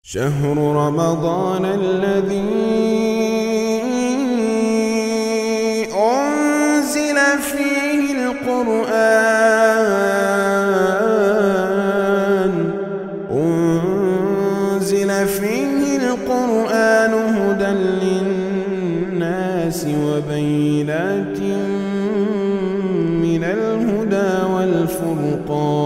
شهر رمضان الذي أنزل فيه القرآن هدى للناس وبينات من الهدى والفرقان.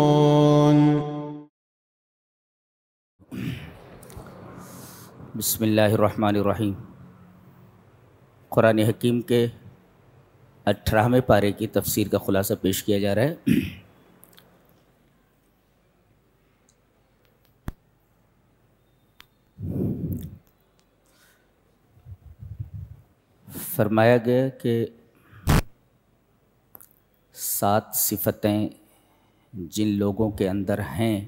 بسم اللہ الرحمن الرحیم. قرآن حکیم کے 18ویں پارے کی تفسیر کا خلاصہ پیش کیا جا رہا ہے. فرمایا گیا کہ 7 صفتیں جن لوگوں کے اندر ہیں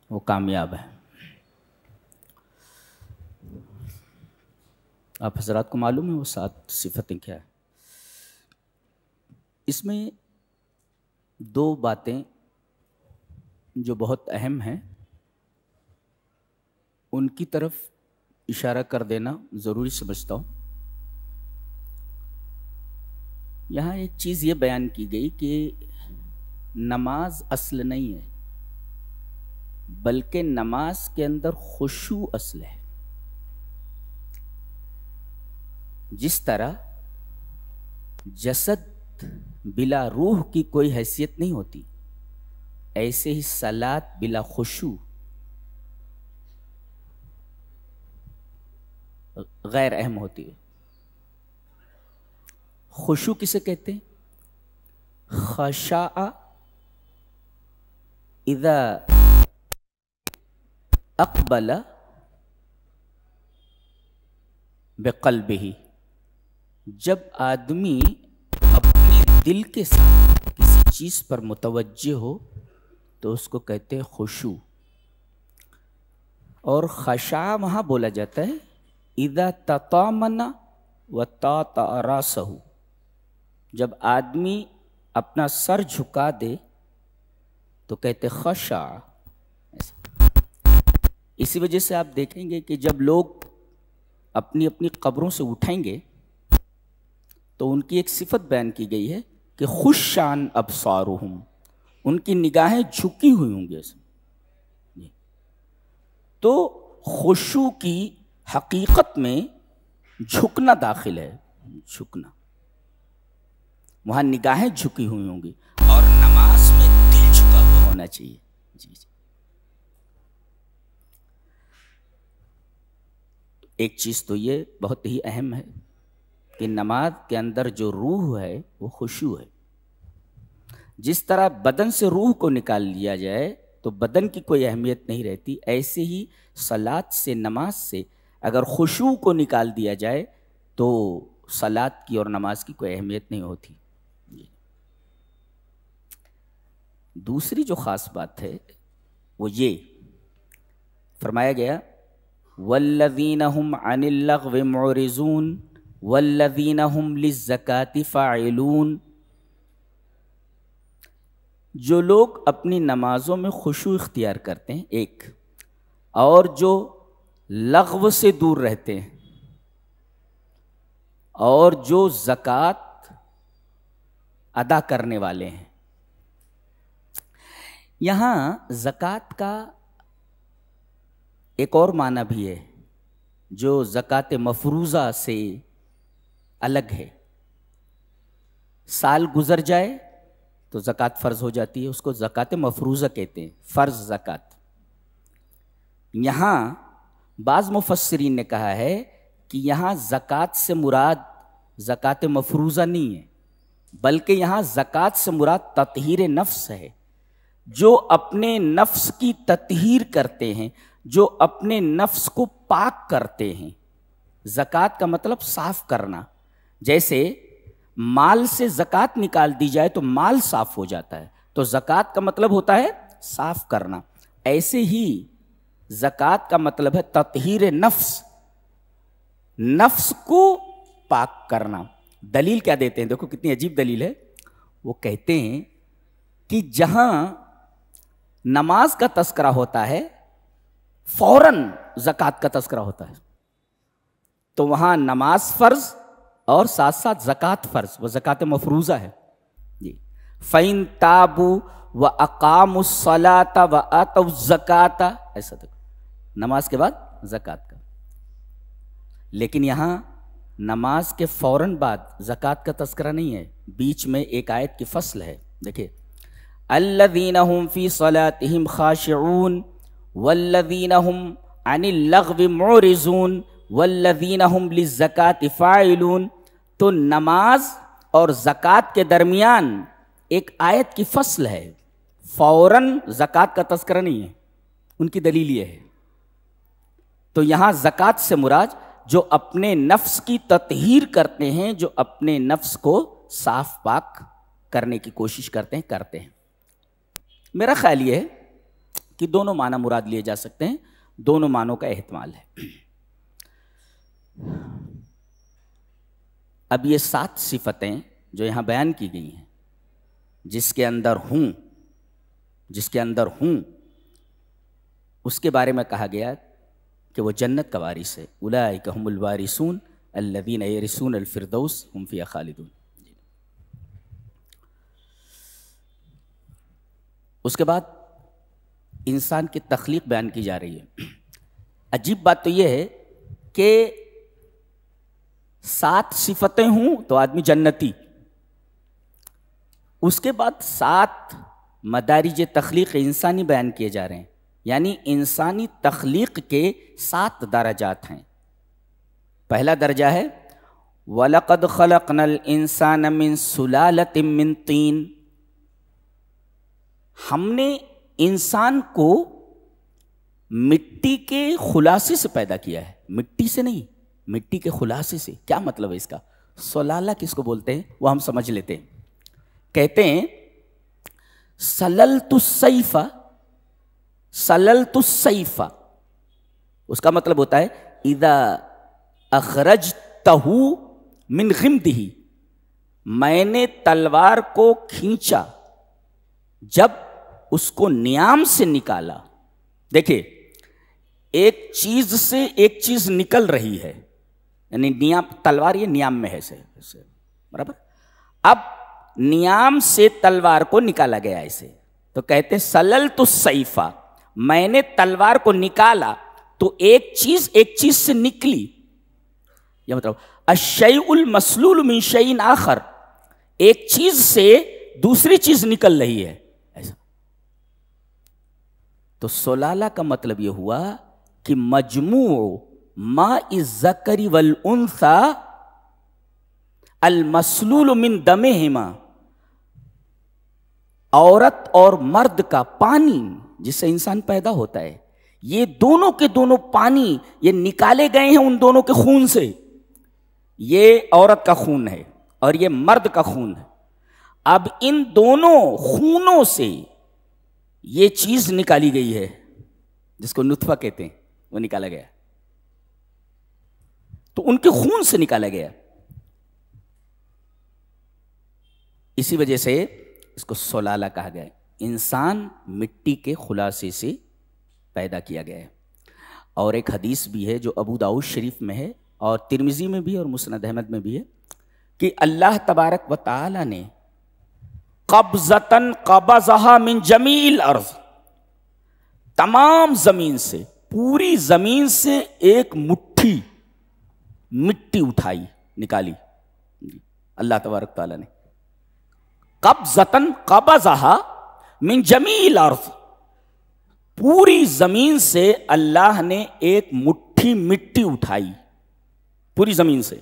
وہ کامیاب ہیں. آپ حضرات کو معلوم ہے وہ 7 صفتیں کیا ہیں؟ اس میں 2 باتیں جو بہت اہم ہیں ان کی طرف اشارہ کر دینا ضروری سمجھتا ہوں. یہاں ایک چیز یہ بیان کی گئی کہ نماز اصل نہیں ہے بلکہ نماز کے اندر خشوع اصل ہے. جس طرح جسد بلا روح کی کوئی حیثیت نہیں ہوتی، ایسے ہی صلاۃ بلا خشوع غیر اہم ہوتی ہے. خشوع کسے کہتے ہیں؟ خشاع اذا اقبل بقلبہ، جب آدمی اپنے دل کے ساتھ کسی چیز پر متوجہ ہو تو اس کو کہتے ہیں خشوع. اور خشاع وہاں بولا جاتا ہے اذا تطامن وطاطا راسہ، جب آدمی اپنا سر جھکا دے تو کہتے خشاع. اسی وجہ سے آپ دیکھیں گے کہ جب لوگ اپنی اپنی قبروں سے اٹھیں گے تو ان کی ایک صفت بیان کی گئی ہے کہ خشعاً ابصارہم، ان کی نگاہیں جھکی ہوئی ہوں گی. تو خشوع کی حقیقت میں جھکنا داخل ہے. جھکنا، وہاں نگاہیں جھکی ہوئی ہوں گی اور نماز میں دل جھکا ہوا ہونا چاہیے. جی جی. ایک چیز تو یہ بہت ہی اہم ہے کہ نماز کے اندر جو روح ہے وہ خشوع ہے. جس طرح بدن سے روح کو نکال لیا جائے تو بدن کی کوئی اہمیت نہیں رہتی، ایسے ہی صلاۃ سے، نماز سے اگر خشوع کو نکال دیا جائے تو صلاۃ کی اور نماز کی کوئی اہمیت نہیں ہوتی. دوسری جو خاص بات ہے وہ یہ فرمایا گیا والذین هم عن اللغو معرضون والذین هم للزکاة فاعلون، جو لوگ اپنی نمازوں میں خشوع اختیار کرتے ہیں ایک، اور جو لغو سے دور رہتے ہیں، اور جو زکوٰۃ ادا کرنے والے ہیں. یہاں زکوٰۃ کا ایک اور معنی بھی ہے جو زکوٰۃ مفروضہ سے الگ ہے. سال گزر جائے تو زکوٰۃ فرض ہو جاتی ہے، اس کو زکوٰۃ مفروضہ کہتے ہیں، فرض زکوٰۃ. یہاں بعض مفسرین نے کہا ہے کہ یہاں زکوٰۃ سے مراد زکوٰۃ مفروضہ نہیں ہے بلکہ یہاں زکوٰۃ سے مراد تطہیر نفس ہے. جو اپنے نفس کی تطہیر کرتے ہیں، جو اپنے نفس کو پاک کرتے ہیں. زکوٰۃ کا مطلب صاف کرنا. جیسے مال سے زکوٰۃ نکال دی جائے تو مال صاف ہو جاتا ہے، تو زکوٰۃ کا مطلب ہوتا ہے صاف کرنا. ایسے ہی زکوٰۃ کا مطلب ہے تطہیر نفس، نفس کو پاک کرنا. دلیل کیا دیتے ہیں؟ دیکھو کتنی عجیب دلیل ہے. وہ کہتے ہیں کہ جہاں نماز کا تذکرہ ہوتا ہے فوراً زکوٰۃ کا تذکرہ ہوتا ہے. تو وہاں نماز فرض اور ساتھ ساتھ زکوٰۃ فرض، وہ زکوٰۃ مفروضہ ہے. جی فَإِن تَابُوا وَأَقَامُوا الصَّلَاةَ وَآتَوُا الزَّكَاةَ، ایسا تک نماز کے بعد زکوٰۃ کا. لیکن یہاں نماز کے فوراً بعد زکوٰۃ کا تذکرہ نہیں ہے، بیچ میں ایک آیت کی فصل ہے. دیکھیے الذین هم فی صلاتهم خاشعون والذین هم عن اللغو معرضون والذین هم للزکاة فاعلون. تو نماز اور زکوٰۃ کے درمیان ایک آیت کی فصل ہے، فوراً زکوٰۃ کا تذکرہ نہیں ہے. ان کی دلیل یہ ہے. تو یہاں زکوٰۃ سے مراد جو اپنے نفس کی تطہیر کرتے ہیں، جو اپنے نفس کو صاف پاک کرنے کی کوشش کرتے ہیں. میرا خیال یہ ہے کہ دونوں معنی مراد لیے جا سکتے ہیں، دونوں معنوں کا احتمال ہے. اب یہ 7 صفتیں جو یہاں بیان کی گئی ہیں، جس کے اندر ہوں اس کے بارے میں کہا گیا کہ وہ جنت کا وارث ہے. اولئک هم الوارثون الذین یرثون الفردوس هم فیہا خالدون. اس کے بعد انسان کی تخلیق بیان کی جا رہی ہے. عجیب بات تو یہ ہے کہ 7 صفتیں ہوں تو آدمی جنتی، اس کے بعد 7 مدارج تخلیق انسانی بیان کیے جا رہے ہیں. یعنی انسانی تخلیق کے 7 درجات ہیں. پہلا درجہ ہے وَلَقَدْ خَلَقْنَا الْإِنسَانَ مِنْ سُلَالَةٍ مِّن طِينٍ. ہم نے انسان کو مٹی کے خلاصے سے پیدا کیا ہے. مٹی سے نہیں، مٹی کے خلاصے سے. کیا مطلب ہے اس کا؟ سلالہ کس کو بولتے ہیں وہ ہم سمجھ لیتے ہیں. کہتے ہیں سللت السیف، اس کا مطلب ہوتا ہے اذا اخرجتہ من غمدہ، میں نے تلوار کو کھینچا جب اس کو نیام سے نکالا. دیکھیں ایک چیز سے ایک چیز نکل رہی ہے، یعنی نیام، تلوار یہ نیام میں ہے سے برابر. اب نیام سے تلوار کو نکالا گیا ایسے، تو کہتے سللت السیف، میں نے تلوار کو نکالا تو ایک چیز سے نکلی. یہ مطلب الشیء المسلول من شیء آخر، ایک چیز سے دوسری چیز نکل رہی ہے ایسا. تو سلالہ کا مطلب یہ ہوا کہ مجموع ماء الذکر والانثى المسلول من دمہما، عورت اور مرد کا پانی جس سے انسان پیدا ہوتا ہے، یہ دونوں کے دونوں پانی یہ نکالے گئے ہیں ان دونوں کے خون سے. یہ عورت کا خون ہے اور یہ مرد کا خون ہے. اب ان دونوں خونوں سے یہ چیز نکالی گئی ہے جس کو نطفہ کہتے ہیں، وہ نکالا گیا. تو ان کے خون سے نکالا گیا. اسی وجہ سے اس کو سلالہ کہا گیا. انسان مٹی کے خلاصے سے پیدا کیا گیا ہے. اور ایک حدیث بھی ہے جو ابو داؤد شریف میں ہے اور ترمذی میں بھی ہے اور مسند احمد میں بھی ہے کہ اللہ تبارک و تعالی نے قبضتاً قبضہا من جمیع الارض، تمام زمین سے، پوری زمین سے ایک مٹھی مٹی اٹھائی، نکالی اللہ تبارک تعالی نے. قبضتاً قبضہا من جمیع الارض، پوری زمین سے اللہ نے ایک مٹھی مٹی اٹھائی، پوری زمین سے،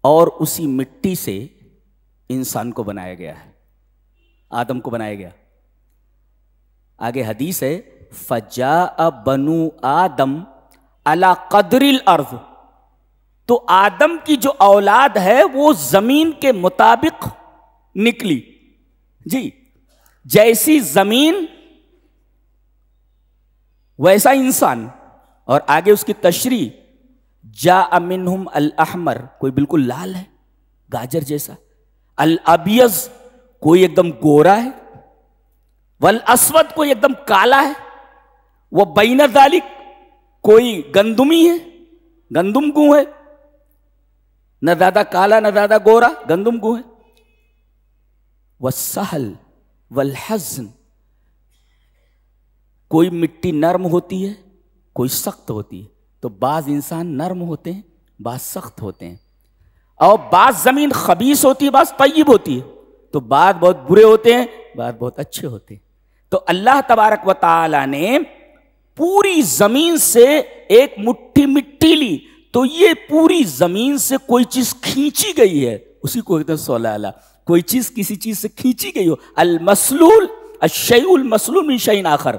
اور اسی مٹی سے انسان کو بنایا گیا ہے، آدم کو بنایا گیا. آگے حدیث ہے فجاء بنو آدم علی قدر الارض، تو آدم کی جو اولاد ہے وہ زمین کے مطابق نکلی. جی جیسی زمین ویسا انسان. اور آگے اس کی تشریح جاء منہم الاحمر، کوئی بالکل لال ہے گاجر جیسا، الابیض کوئی ایک دم گورا ہے، والاسود کوئی ایک دم کالا ہے، وہ بین ذالک کوئی گندمی ہے، گندم گوں ہے، نہ زیادہ کالا نہ زیادہ گورا، گندم گوں ہے۔ والسہل والحزن، کوئی مٹی نرم ہوتی ہے کوئی سخت ہوتی ہے، تو بعض انسان نرم ہوتے ہیں بعض سخت ہوتے ہیں، اور بعض زمین خبیث ہوتی ہے بعض طیب ہوتی ہے، تو بعض بہت برے ہوتے ہیں بعض بہت اچھے ہوتے ہیں۔ تو اللہ تبارک و تعالی نے پوری زمین سے ایک مٹھی مٹی لی، تو یہ پوری زمین سے کوئی چیز کھینچی گئی ہے، اسی کو کہتے ہیں سلالہ، کوئی چیز کسی چیز سے کھینچی گئی ہو، المسلول الشیء المسلول من شیء آخر،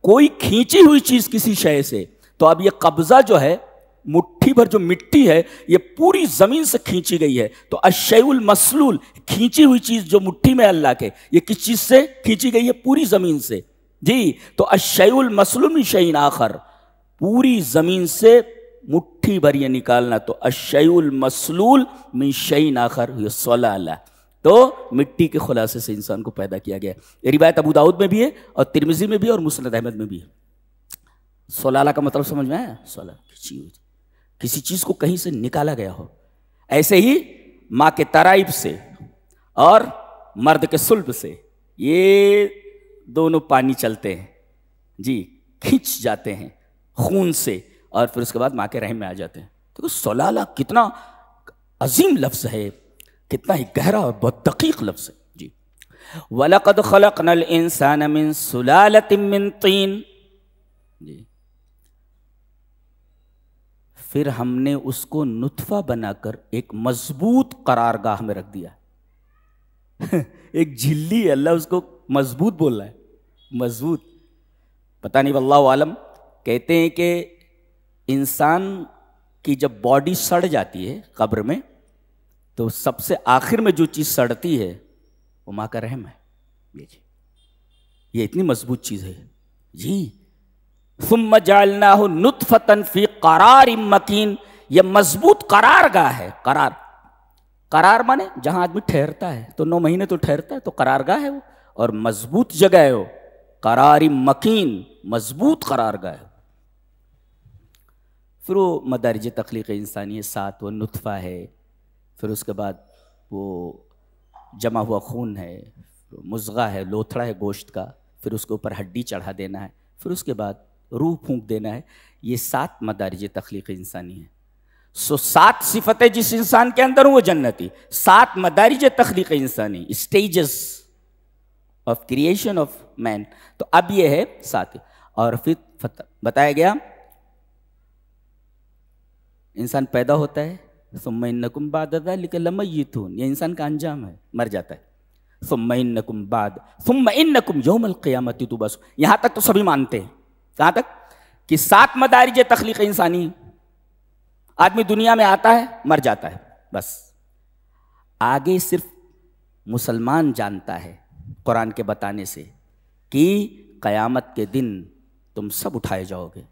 کوئی کھینچی ہوئی چیز کسی شے سے۔ تو اب یہ قبضہ جو ہے، مٹھی بھر جو مٹی ہے یہ پوری زمین سے کھینچی گئی ہے، تو الشیء المسلول، کھینچی ہوئی چیز جو مٹھی میں اللہ کے، یہ کس چیز سے کھینچی گئی ہے؟ پوری زمین سے جی۔ تو الشیء المسلول من شیء آخر، پوری زمین سے مٹھی بھر یہ نکالنا، تو الشیء المسلول من شیء آخر یہ سلالہ، تو مٹی کے خلاصے سے انسان کو پیدا کیا گیا۔ یہ روایت ابو داؤد میں بھی ہے اور ترمذی میں بھی ہے اور مسند احمد میں بھی ہے۔ سلالہ کا مطلب سمجھ میں آیا؟ سلالہ کسی چیز کو کہیں سے نکالا گیا ہو۔ ایسے ہی ماں کے ترائب سے اور مرد کے صلب سے یہ دونوں پانی چلتے ہیں جی، کھینچ جاتے ہیں خون سے، اور پھر اس کے بعد ماں کے رحم میں آ جاتے ہیں۔ تو سلالہ کتنا عظیم لفظ ہے، کتنا ہی گہرا اور بہت دقیق لفظ ہے جی۔ وَلَقَدْ خَلَقْنَا الْإِنسَانَ مِنْ سُلَالَةٍ مِّن طِينٍ جی، پھر ہم نے اس کو نطفہ بنا کر ایک مضبوط قرارگاہ میں رکھ دیا۔ ایک جھلی ہے، اللہ اس کو مضبوط بول رہا ہے، مضبوط، پتہ نہیں واللہ عالم۔ کہتے ہیں کہ انسان کی جب باڈی سڑ جاتی ہے قبر میں، تو سب سے آخر میں جو چیز سڑتی ہے وہ ماں کا رحم ہے، یہ اتنی مضبوط چیز ہے جی۔ ثم جعلناہ نطفۃ فی قرار مکین، یہ مضبوط قرار گاہ ہے۔ قرار مانے جہاں آدمی ٹھہرتا ہے، تو 9 مہینے تو ٹھہرتا ہے، تو قرار گاہ ہے وہ، اور مضبوط جگہ ہے وہ، قرار مکین، مضبوط قرار گاہ ہے۔ پھر وہ مدارج تخلیق انسانی ہے، 7 وہ نطفہ ہے، پھر اس کے بعد وہ جمع ہوا خون ہے، مضغہ ہے، لوتھڑا ہے گوشت کا، پھر اس کے اوپر ہڈی چڑھا دینا ہے، پھر اس کے بعد روح پھونک دینا ہے۔ یہ 7 مدارج تخلیق انسانی ہے۔ 7 صفتیں جس انسان کے اندر ہوں وہ جنتی، 7 مدارج تخلیق انسانی، اسٹیجز آف کریشن آف مین۔ تو اب یہ ہے 7، اور پھر بتایا گیا انسان پیدا ہوتا ہے، ثم انکم بعد ذلک لمیتون، یہ انسان کا انجام ہے، مر جاتا ہے۔ ثم انکم بعد ثم انکم یوم القیامت تبعثون، یہاں تک تو سبھی مانتے ہیں، کہاں تک کہ 7 مدارج تخلیق انسانی، آدمی دنیا میں آتا ہے مر جاتا ہے، بس آگے صرف مسلمان جانتا ہے قرآن کے بتانے سے کہ قیامت کے دن تم سب اٹھائے جاؤ گے۔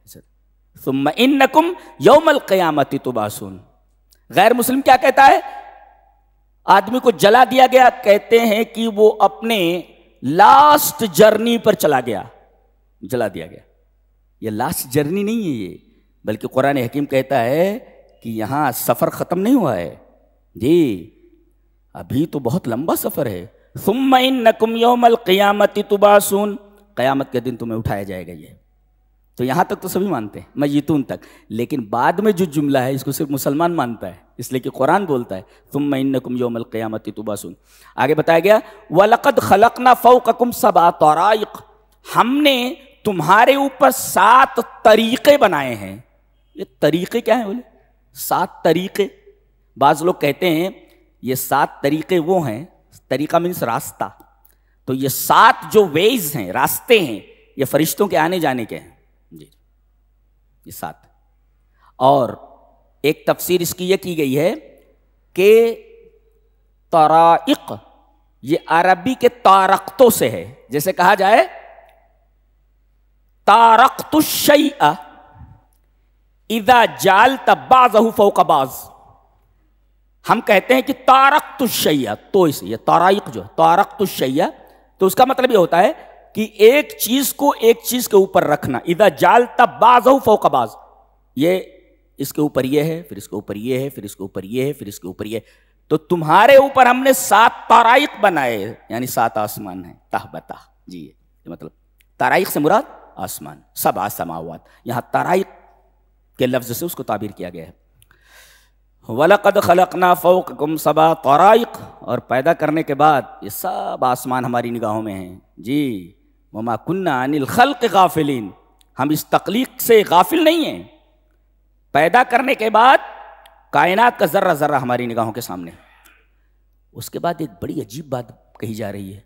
ثم انکم یوم القیامت تبعثون۔ غیر مسلم کیا کہتا ہے؟ آدمی کو جلا دیا گیا، کہتے ہیں کہ وہ اپنے لاسٹ جرنی پر چلا گیا، جلا دیا گیا۔ یہ لاسٹ جرنی نہیں ہے یہ، بلکہ قرآن حکیم کہتا ہے کہ یہاں سفر ختم نہیں ہوا ہے جی، ابھی تو بہت لمبا سفر ہے۔ ثم انکم یوم القیامت تبعثون، قیامت کے دن تمہیں اٹھایا جائے گا۔ یہ تو یہاں تک تو سبھی مانتے ہیں، میتون تک، لیکن بعد میں جو جملہ ہے اس کو صرف مسلمان مانتا ہے، اس لیے کہ قرآن بولتا ہے ثم انکم یوم القیامت تبعثون۔ آگے بتایا گیا وَلَقَدْ خَلَقْنَا فَوْقَكُمْ سَبْعَ طَرَائِقَ، ہم نے تمہارے اوپر 7 طریقے بنائے ہیں۔ یہ طریقے کیا ہیں بولے؟ 7 طریقے۔ بعض لوگ کہتے ہیں یہ 7 طریقے وہ ہیں، طریقہ مینس راستہ، تو یہ 7 جو ویز ہیں، راستے ہیں، یہ فرشتوں کے آنے جانے کے ہیں جی، یہ 7۔ اور ایک تفسیر اس کی یہ کی گئی ہے کہ طرائق یہ عربی کے طارقتوں سے ہے، جیسے کہا جائے طارقت الشیء اذا جعلت بعضه فوق بعض، ہم کہتے ہیں کہ طارقت الشیء، تو اس یہ طرائق جو ہے طارقت الشیء، تو اس کا مطلب یہ ہوتا ہے کہ ایک چیز کو ایک چیز کے اوپر رکھنا. اذا جعلت بعضہ فوق بعض، یہ اس کے اوپر یہ ہے، پھر اس کے اوپر یہ ہے، پھر اس کے اوپر یہ ہے، پھر اس کے اوپر یہ. تو تمہارے اوپر ہم نے 7 طرائق بنائے، یعنی 7 آسمان ہیں. تہ بتہ، جی یہ مطلب طرائق سے مراد آسمان، 7 سماوات. یہاں طرائق کے لفظ سے اس کو تعبیر کیا گیا ہے. وَلَقَدْ خَلَقْنَا فَوْقَكُمْ 7 طَرَائِقَ، اور پیدا کرنے کے بعد یہ سب آسمان ہماری نگاہوں میں ہیں. جی وَمَا كُنَّا عَنِ الْخَلْقِ غَافِلِينَ، ہم اس تخلیق سے غافل نہیں ہیں. پیدا کرنے کے بعد کائنات کا ذرہ ذرہ ہماری نگاہوں کے سامنے. اس کے بعد ایک بڑی عجیب بات کہی جا رہی ہے.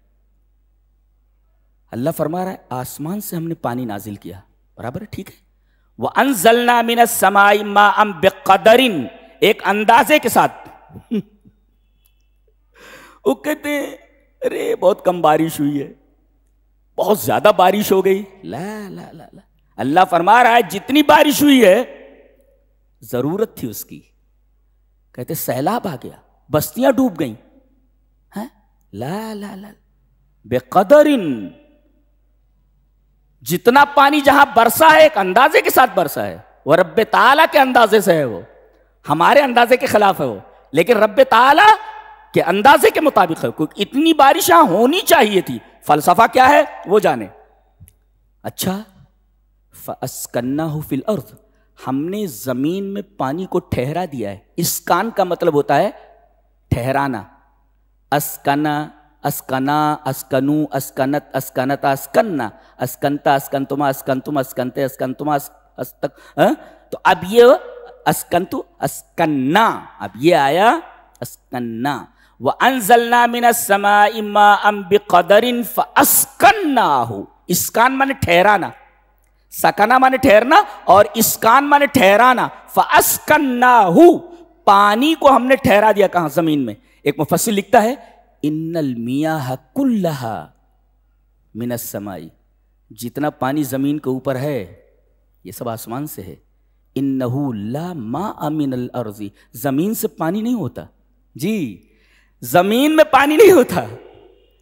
اللہ فرما رہا ہے آسمان سے ہم نے پانی نازل کیا، برابر ہے، ٹھیک ہے. وَأَنزَلْنَا مِنَ السَّمَاءِ مَاءً بِقَدَرٍ، ایک اندازے کے ساتھ. وہ کہتے ہیں ارے بہت کم بارش ہوئی ہے، بہت زیادہ بارش ہو گئی. لا لا لا لا، اللہ فرما رہا ہے جتنی بارش ہوئی ہے ضرورت تھی اس کی. کہتے سیلاب آ گیا، بستیاں ڈوب گئیں. لا لا لا، بقدر، جتنا پانی جہاں برسا ہے ایک اندازے کے ساتھ برسا ہے. وہ رب تعالیٰ کے اندازے سے ہے، وہ ہمارے اندازے کے خلاف ہے وہ، لیکن رب تعالیٰ کے اندازے کے مطابق ہے. کیونکہ اتنی بارش یہاں ہونی چاہیے تھی. فلسفہ کیا ہے وہ جانے. اچھا، فَأَسْكَنَّاهُ فِي الْأَرْضِ، ہم نے زمین میں پانی کو ٹھہرا دیا ہے. اسکان کا مطلب ہوتا ہے ٹھہرانا. اسکنا، اسکنا، اسکنو، اسکنت، اسکنتا، اسکنا، اسکنتا، اسکنتما، اسکنتم، اسکنتے، اسکنتما، تو اب یہ اسکنتو، اسکنا، اب یہ آیا اسکنا. وَأَنزَلْنَا مِنَ السَّمَاءِ مَاءً بِقَدَرٍ فَأَسْكَنَّاهُ، اسکان مانے ٹھہرانا، سکنا مانے ٹھہرنا اور اسکان مانے ٹھہرانا. فَأَسْكَنَّاهُ، پانی کو ہم نے ٹھہرا دیا. کہاں؟ زمین میں. ایک مفسر لکھتا ہے ان المیاہ کلہا من السماء، جتنا پانی زمین کے اوپر ہے یہ سب آسمان سے ہے. انہو لا ماء من الارض، زمین سے پانی نہیں ہوتا. جی زمین میں پانی نہیں ہوتا،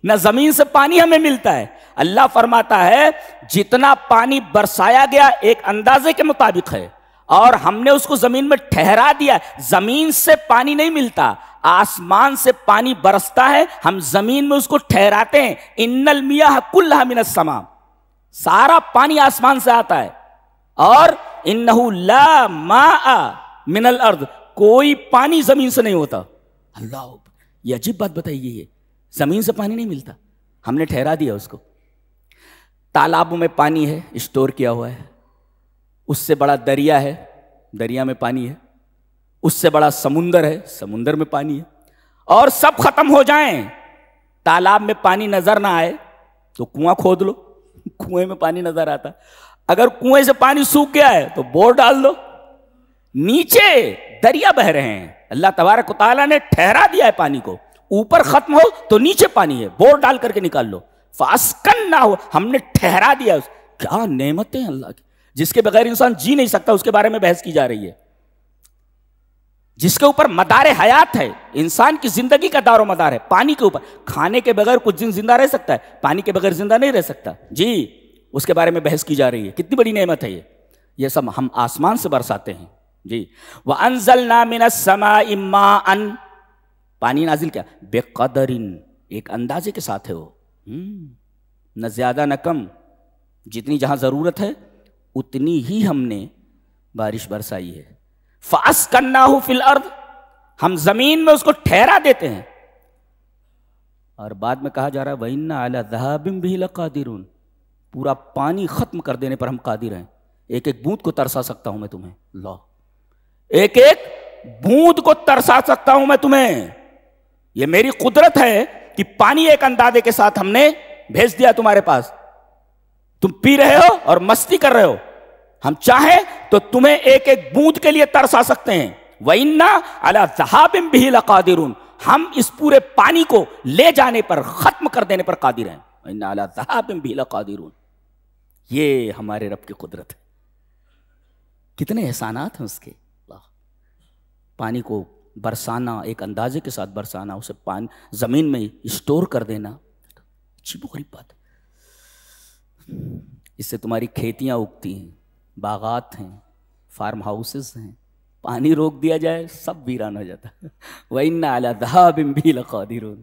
نہ زمین سے پانی ہمیں ملتا ہے. اللہ فرماتا ہے جتنا پانی برسایا گیا ایک اندازے کے مطابق ہے اور ہم نے اس کو زمین میں ٹھہرا دیا. زمین سے پانی نہیں ملتا، آسمان سے پانی برستا ہے، ہم زمین میں اس کو ٹھہراتے ہیں. ان المیاہ کلھا من السماء، سارا پانی آسمان سے آتا ہے. اور انہو لا ماء من الارض، کوئی پانی زمین سے نہیں ہوتا. اللہ، یہ عجیب بات بتائیے، یہ زمین سے پانی نہیں ملتا، ہم نے ٹھہرا دیا اس کو. تالابوں میں پانی ہے، اسٹور کیا ہوا ہے. اس سے بڑا دریا ہے، دریا میں پانی ہے. اس سے بڑا سمندر ہے، سمندر میں پانی ہے. اور سب ختم ہو جائیں، تالاب میں پانی نظر نہ آئے تو کنواں کھود لو، کنویں میں پانی نظر آتا. اگر کنویں سے پانی سوکھ گیا ہے تو بور ڈال دو، نیچے دریا بہ رہے ہیں. اللہ تبارک و تعالیٰ نے ٹھہرا دیا ہے پانی کو. اوپر ختم ہو تو نیچے پانی ہے، بور ڈال کر کے نکال لو. فَأَسْكَنَّاهُ، ہم نے ٹھہرا دیا. کیا نعمتیں اللہ کی، جس کے بغیر انسان جی نہیں سکتا. اس کے بارے میں بحث کی جا رہی ہے. جس کے اوپر مدار حیات ہے، انسان کی زندگی کا دار و مدار ہے پانی کے اوپر. کھانے کے بغیر کچھ دن زندہ رہ سکتا ہے، پانی کے بغیر زندہ نہیں رہ سکتا. جی اس کے بارے میں بحث کی جا رہی ہے. کتنی بڑی نعمت ہے یہ سب ہم آسمان سے برساتے ہیں. جی وَأَنزَلْنَا مِنَ السَّمَاءِ مَاءً، پانی نازل کیا بِقَدَرٍ، ایک اندازے کے ساتھ ہے وہ، نہ زیادہ نہ کم. جتنی جہاں ضرورت ہے اتنی ہی ہم نے بارش برسائی ہے. فَأَسْكَنَّاهُ فِي الْأَرْضِ، ہم زمین میں اس کو ٹھہرا دیتے ہیں. اور بعد میں کہا جا رہا ہے وَإِنَّا عَلَى ذَهَابٍ بِهِ لَقَادِرُونَ، پورا پانی ختم کر دینے پر ہم قادر ہیں. ایک ایک بوند کو ترسا سکتا ہوں میں تمہیں. اللہ، ایک ایک بوند کو ترسا سکتا ہوں میں تمہیں. یہ میری قدرت ہے کہ پانی ایک اندازے کے ساتھ ہم نے بھیج دیا تمہارے پاس. تم پی رہے ہو اور مستی کر رہے ہو، ہم چاہیں تو تمہیں ایک ایک بوند کے لیے ترسا سکتے ہیں. وَإِنَّا عَلَى ذَهَابٍ بِهِ لَقَادِرُونَ، ہم اس پورے پانی کو لے جانے پر، ختم کر دینے پر قادر ہیں. وَإِنَّا عَلَى ذَهَابٍ بِهِ لَقَادِرُونَ، یہ ہمارے رب کی قدرت ہے. کتنے احسانات ہیں اس کے. پانی کو برسانا، ایک اندازے کے ساتھ برسانا، اسے پانی زمین میں اسٹور کر دینا، عجیب و غریب بات ہے. اس سے تمہاری کھیتیاں اگتی ہیں، باغات ہیں، فارم ہاؤسز ہیں، پانی روک دیا جائے سب ویران ہو جاتا وَإِنَّا عَلَىٰ ذَهَابٍ بِهِ لَقَادِرُونَ۔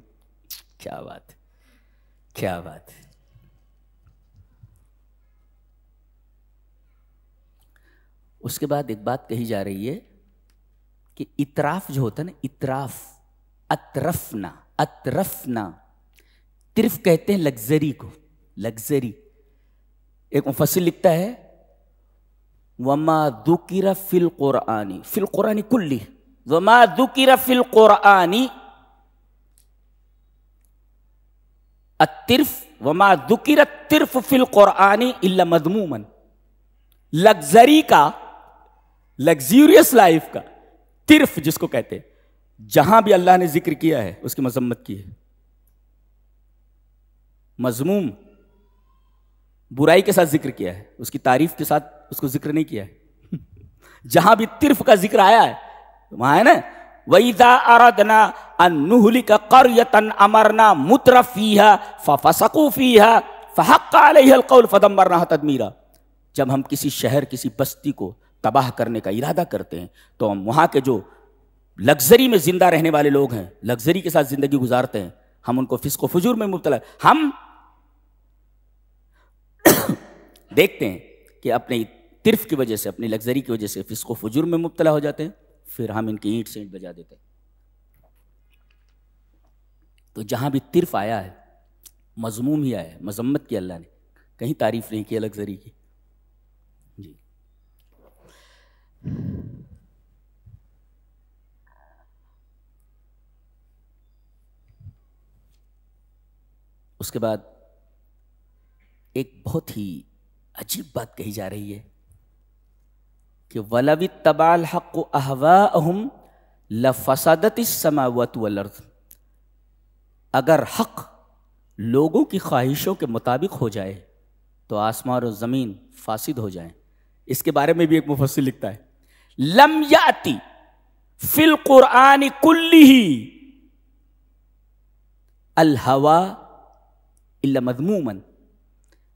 کیا بات ہے، کیا بات ہے۔ اس کے بعد ایک بات کہی جا رہی ہے کہ اطراف جو ہوتا ہے نا، اطراف، اطرفنا، اطرفنا، طرف کہتے ہیں لگزری کو، لگزری۔ ایک مفسر لکھتا ہے وَمَا ذُكِرَ فِي الْقُرْآنِ، فِي الْقُرْآنِ كُلِّهِ، وَمَا ذُكِرَ فِي الْقُرْآنِ الطرف، وَمَا ذُكِرَ الطرف فِي الْقُرْآنِ إِلَّا مَذْمُومًا۔ لگزری کا، لگزیریس لائف کا طرف جس کو کہتے ہیں، جہاں بھی اللہ نے ذکر کیا ہے اس کی مذمت کی ہے، مذموم، برائی کے ساتھ ذکر کیا ہے، اس کی تعریف کے ساتھ اس کو ذکر نہیں کیا ہے۔ جہاں بھی طرف کا ذکر آیا ہے وہاں ہے نا وَإِذَا أَرَدْنَا أَن نُهْلِكَ قَرْيَةً أَمَرْنَا مُتْرَ فِيهَا فَفَسَقُوا فِيهَا فَحَقَّ عَلَيْهَا الْقَوْلُ فَدَمَّرْنَاهَا تَدْمِيرًا۔ جب ہم کسی شہر، کسی بستی کو تباہ کرنے کا ارادہ کرتے ہیں تو ہم وہاں کے جو لگزری میں زندہ رہنے والے لوگ ہیں، لگزری کے ساتھ زندگی گزارتے ہیں، ہم ان کو فسق و فجور میں مبتلا، ہم دیکھتے ہیں کہ اپنے طرف کی وجہ سے، اپنی لگزری کی وجہ سے فسق و فجور میں مبتلا ہو جاتے ہیں، پھر ہم ان کی اینٹ سے اینٹ بجا دیتے ہیں۔ تو جہاں بھی طرف آیا ہے مذموم ہی آیا ہے، مذمت کی اللہ نے، کہیں تعریف نہیں کی لگزری کی۔ جی اس کے بعد ایک بہت ہی عجیب بات کہی جا رہی ہے کہ وَلَوِ اتَّبَعَ الْحَقُّ أَهْوَاءَهُمْ لَفَسَدَتِ السَّمَاوَاتُ وَالْأَرْضُ۔ اگر حق لوگوں کی خواہشوں کے مطابق ہو جائے تو آسمان اور زمین فاسد ہو جائیں۔ اس کے بارے میں بھی ایک مفسر لکھتا ہے لم یاتی فی القرآن کلہ الہوا الا مذموما۔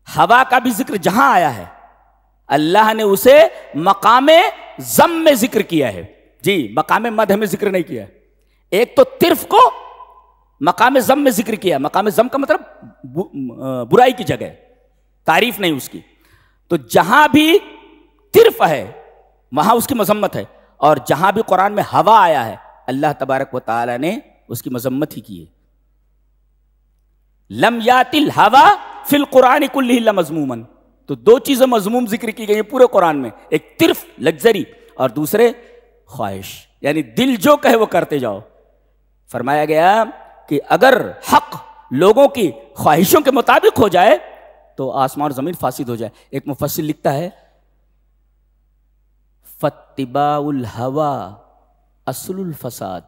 ہوا کا بھی ذکر جہاں آیا ہے اللہ نے اسے مقام ذم میں ذکر کیا ہے، جی مقام مدح میں ذکر نہیں کیا ہے۔ ایک تو طرف کو مقام ذم میں ذکر کیا، مقام ذم کا مطلب برائی کی جگہ، تعریف نہیں اس کی۔ تو جہاں بھی طرف ہے وہاں اس کی مذمت ہے، اور جہاں بھی قرآن میں ہوا آیا ہے اللہ تبارک و تعالی نے اس کی مذمت ہی کی ہے۔ لم یات الہوا فی القرآن کلہ الا مذموما۔ تو دو چیزیں مذموم ذکر کی گئی ہیں پورے قرآن میں، ایک طرف لگزری اور دوسرے خواہش، یعنی دل جو کہے وہ کرتے جاؤ۔ فرمایا گیا کہ اگر حق لوگوں کی خواہشوں کے مطابق ہو جائے تو آسمان اور زمین فاسد ہو جائے۔ ایک مفسر لکھتا ہے فَاتِّبَاعُ الْهَوَىٰ اصل الفساد۔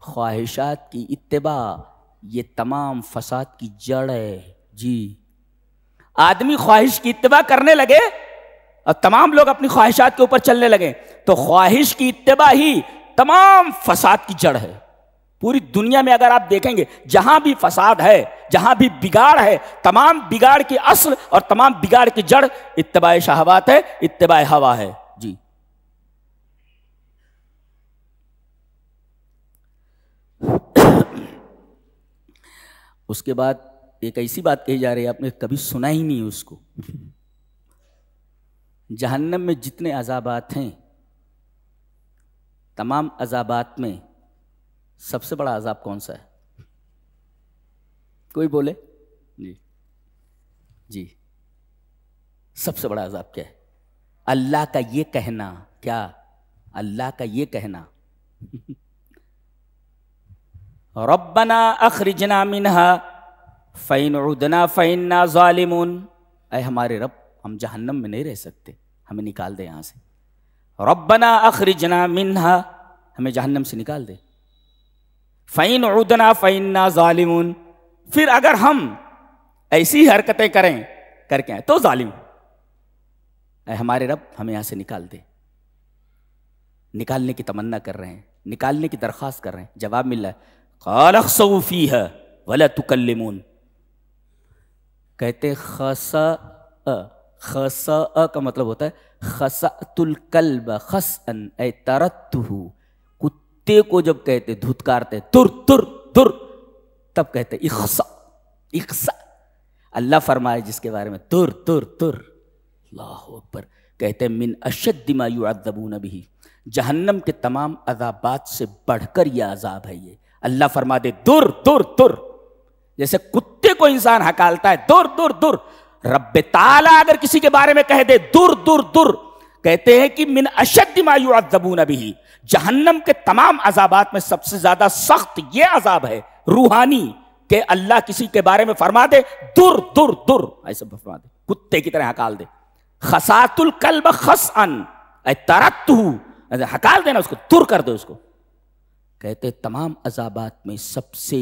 خواہشات کی اتباع یہ تمام فساد کی جڑ ہے۔ جی آدمی خواہش کی اتباع کرنے لگے اور تمام لوگ اپنی خواہشات کے اوپر چلنے لگے تو خواہش کی اتباع ہی تمام فساد کی جڑ ہے۔ پوری دنیا میں اگر آپ دیکھیں گے جہاں بھی فساد ہے، جہاں بھی بگاڑ ہے، تمام بگاڑ کی اصل اور تمام بگاڑ کی جڑ اتباع شہوات ہے، اتباع ہوا ہے۔ جی اس کے بعد ایک ایسی بات کہی جا رہی ہے، آپ نے کبھی سنا ہی نہیں اس کو۔ جہنم میں جتنے عذابات ہیں تمام عذابات میں سب سے بڑا عذاب کون سا ہے؟ کوئی بولے؟ جی جی سب سے بڑا عذاب کیا ہے؟ اللہ کا یہ کہنا، کیا اللہ کا یہ کہنا ربنا اخرجنا منها فإن عدنا فإنا ظالمون۔ اے ہمارے رب ہم جہنم میں نہیں رہ سکتے، ہمیں نکال دے یہاں سے۔ ربنا اخرجنا منها، ہمیں جہنم سے نکال دے۔ فإن عدنا فإنا ظالمون، پھر اگر ہم ایسی حرکتیں کریں کر کے تو ظالم، اے ہمارے رب ہمیں یہاں سے نکال دے۔ نکالنے کی تمنا کر رہے ہیں، نکالنے کی درخواست کر رہے ہیں، جواب مل رہا ہے قال اخسؤوا فیہا ولا تکلمون۔ کہتے خسا خسأ کا مطلب ہوتا ہے خسأت الکلب خسأن اے ترتہ، کتے کو جب کہتے دھتکارتے تر تر تر، تب کہتے اخسا اخسا. اللہ فرمائے جس کے بارے میں تر تر تر، اللہ اکبر، کہتے من اشد ما یعذبون بہ، جہنم کے تمام عذابات سے بڑھ کر یہ عذاب ہے. یہ اللہ فرما دے در در در، جیسے کتے کو انسان ہکالتا ہے در در در، رب تعالیٰ اگر کسی کے بارے میں کہہ دے در در در، کہتے ہیں کہ من اشد ما یعذبون بہ، جہنم کے تمام عذابات میں سب سے زیادہ سخت یہ عذاب ہے روحانی، کہ اللہ کسی کے بارے میں فرما دے در در در، ایسے فرما دے، کتے کی طرح ہکال دے. خسات الکلب خسعن اے ترتہ، ہکال دینا اس کو، تر کر دے اس کو. کہتے تمام عذابات میں سب سے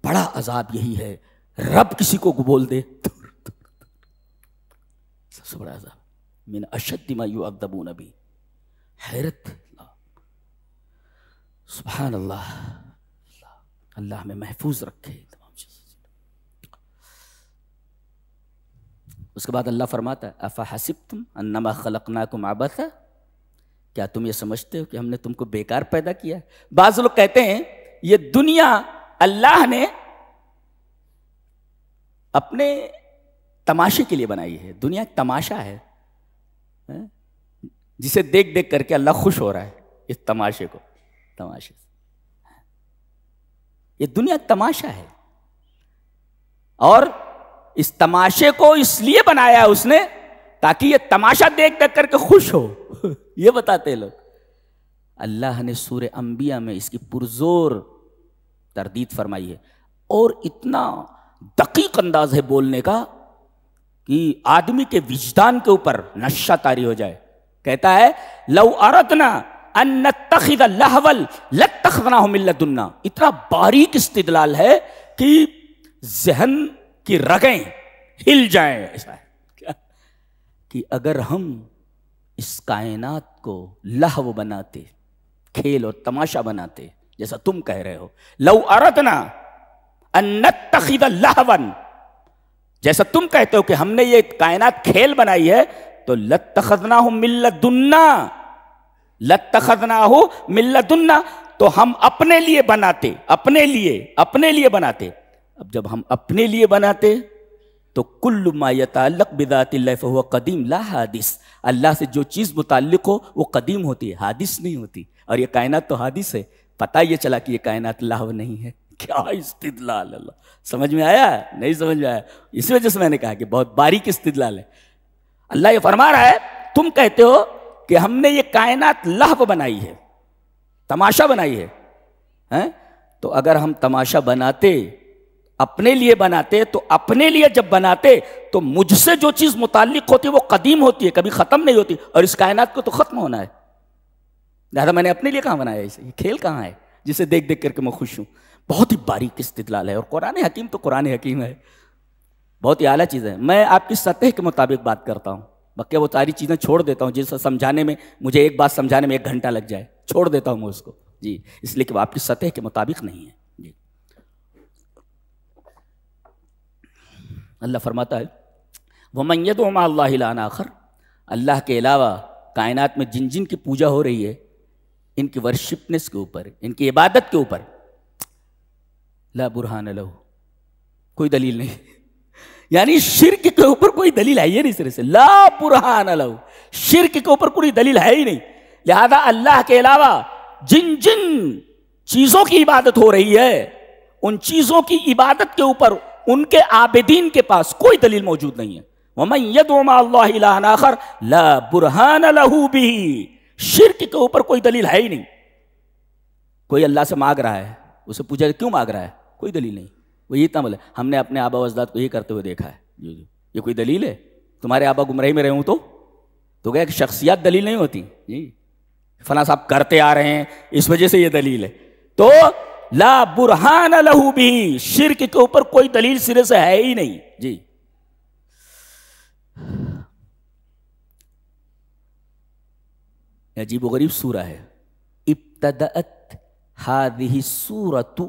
بڑا عذاب یہی ہے رب کسی کو بول دے تر تر تر، سب سے بڑا عذاب من اشد ما یعذبون بہ. حیرت، سبحان اللہ، اللہ ہمیں محفوظ رکھے تمام چیزوں سے. اس کے بعد اللہ فرماتا ہے افحسبتم انما خلقناکم عبثا، کیا تم یہ سمجھتے ہو کہ ہم نے تم کو بیکار پیدا کیا؟ بعض لوگ کہتے ہیں یہ دنیا اللہ نے اپنے تماشے کے لیے بنائی ہے. دنیا ایک تماشا ہے جسے دیکھ دیکھ کر کے اللہ خوش ہو رہا ہے. اس تماشے کو، تماشے سے، یہ دنیا ایک تماشا ہے، اور اس تماشے کو اس لیے بنایا ہے اس نے تاکہ یہ تماشا دیکھ دیکھ کر کے خوش ہو. یہ بتاتے لوگ. اللہ نے سورہ انبیاء میں اس کی پرزور تردید فرمائی ہے، اور اتنا دقیق انداز ہے بولنے کا کہ آدمی کے وجدان کے اوپر نشہ طاری ہو جائے. کہتا ہے لو اردنا ان نتخذ لہوا لاتخذناہ من لدنا. اتنا باریک استدلال ہے کہ ذہن کی رگیں ہل جائیں. ایسا ہے کہ اگر ہم اس کائنات کو لہو بناتے، کھیل اور تماشا بناتے، جیسا تم کہہ رہے ہو، لو اردنا ان نتخذ لہوا، جیسا تم کہتے ہو کہ ہم نے یہ کائنات کھیل بنائی ہے، تو لاتخذناہ من لدنا، لاتخذناہ من لدنا، تو ہم اپنے لیے بناتے، اپنے لیے بناتے. اب جب ہم اپنے لیے بناتے تو کل ما یتعلق بذات اللہ فہو قدیم لا حادث. اللہ سے جو چیز متعلق ہو وہ قدیم ہوتی ہے، حادث نہیں ہوتی. اور یہ کائنات تو حادث ہے. پتہ یہ چلا کہ یہ کائنات لاہو نہیں ہے. کیا استدلال! اللہ سمجھ میں آیا؟ نہیں سمجھ میں آیا؟ اس وجہ سے میں نے کہا کہ بہت باریک استدلال ہے. اللہ یہ فرما رہا ہے تم کہتے ہو کہ ہم نے یہ کائنات لہو بنائی ہے، تماشا بنائی ہے. تو اگر ہم تماشا بناتے، اپنے لیے بناتے، تو اپنے لیے جب بناتے تو مجھ سے جو چیز متعلق ہوتی ہے وہ قدیم ہوتی ہے، کبھی ختم نہیں ہوتی. اور اس کائنات کو تو ختم ہونا ہے. لہذا میں نے اپنے لیے کہاں بنایا اسے؟ یہ کھیل کہاں ہے جسے دیکھ دیکھ کر کے میں خوش ہوں؟ بہت ہی باریک استدلال ہے. اور قرآن حکیم تو قرآن حکیم ہے، بہت ہی اعلیٰ چیز ہے. میں آپ کی سطح کے مطابق بات کرتا ہوں، باقی وہ ساری چیزیں چھوڑ دیتا ہوں جس کو سمجھانے میں مجھے ایک بات سمجھانے میں 1 گھنٹہ لگ جائے، چھوڑ دیتا ہوں میں اس کو. جی، اس لیے کہ وہ آپ کی سطح کے مطابق نہیں ہے. جی، اللہ فرماتا ہے وَمَن يَدْعُ مَعَ اللَّهِ إِلَٰهًا آخَرَ، اللہ کے علاوہ کائنات میں جن جن کی پوجا ہو رہی ہے، ان کی ورشپنس کے اوپر، ان کی عبادت کے اوپر، لا برہان لہ، کوئی دلیل نہیں. یعنی شرک کے اوپر کوئی دلیل ہے ہی نہیں. سرے سے لا برہان لہ، شرک کے اوپر کوئی دلیل ہے ہی نہیں. لہذا اللہ کے علاوہ جن جن چیزوں کی عبادت ہو رہی ہے، ان چیزوں کی عبادت کے اوپر ان کے عابدین کے پاس کوئی دلیل موجود نہیں ہے. وَمَن يَدْعُ مَعَ اللَّهِ إِلَٰهًا آخَرَ لَا بُرْهَانَ لَهُ بِهِ، شرک کے اوپر کوئی دلیل ہے ہی نہیں. کوئی اللہ سے مانگ رہا ہے، اسے پوچھا کیوں مانگ رہا ہے؟ کوئی دلیل نہیں. وہ یہ بولے ہم نے اپنے آبا و اجداد کو یہ کرتے ہوئے دیکھا ہے. یہ کوئی دلیل ہے؟ تمہارے آبا گمراہی میں رہے ہوں تو گیا کہ شخصیات دلیل نہیں ہوتی. جی، فلاں صاحب کرتے آ رہے ہیں اس وجہ سے یہ دلیل ہے. تو لا برہان لہ بھی، شرک کے اوپر کوئی دلیل سرے سے ہے ہی نہیں. جی، عجیب و غریب سورہ ہے. ابتدأت هذه السورة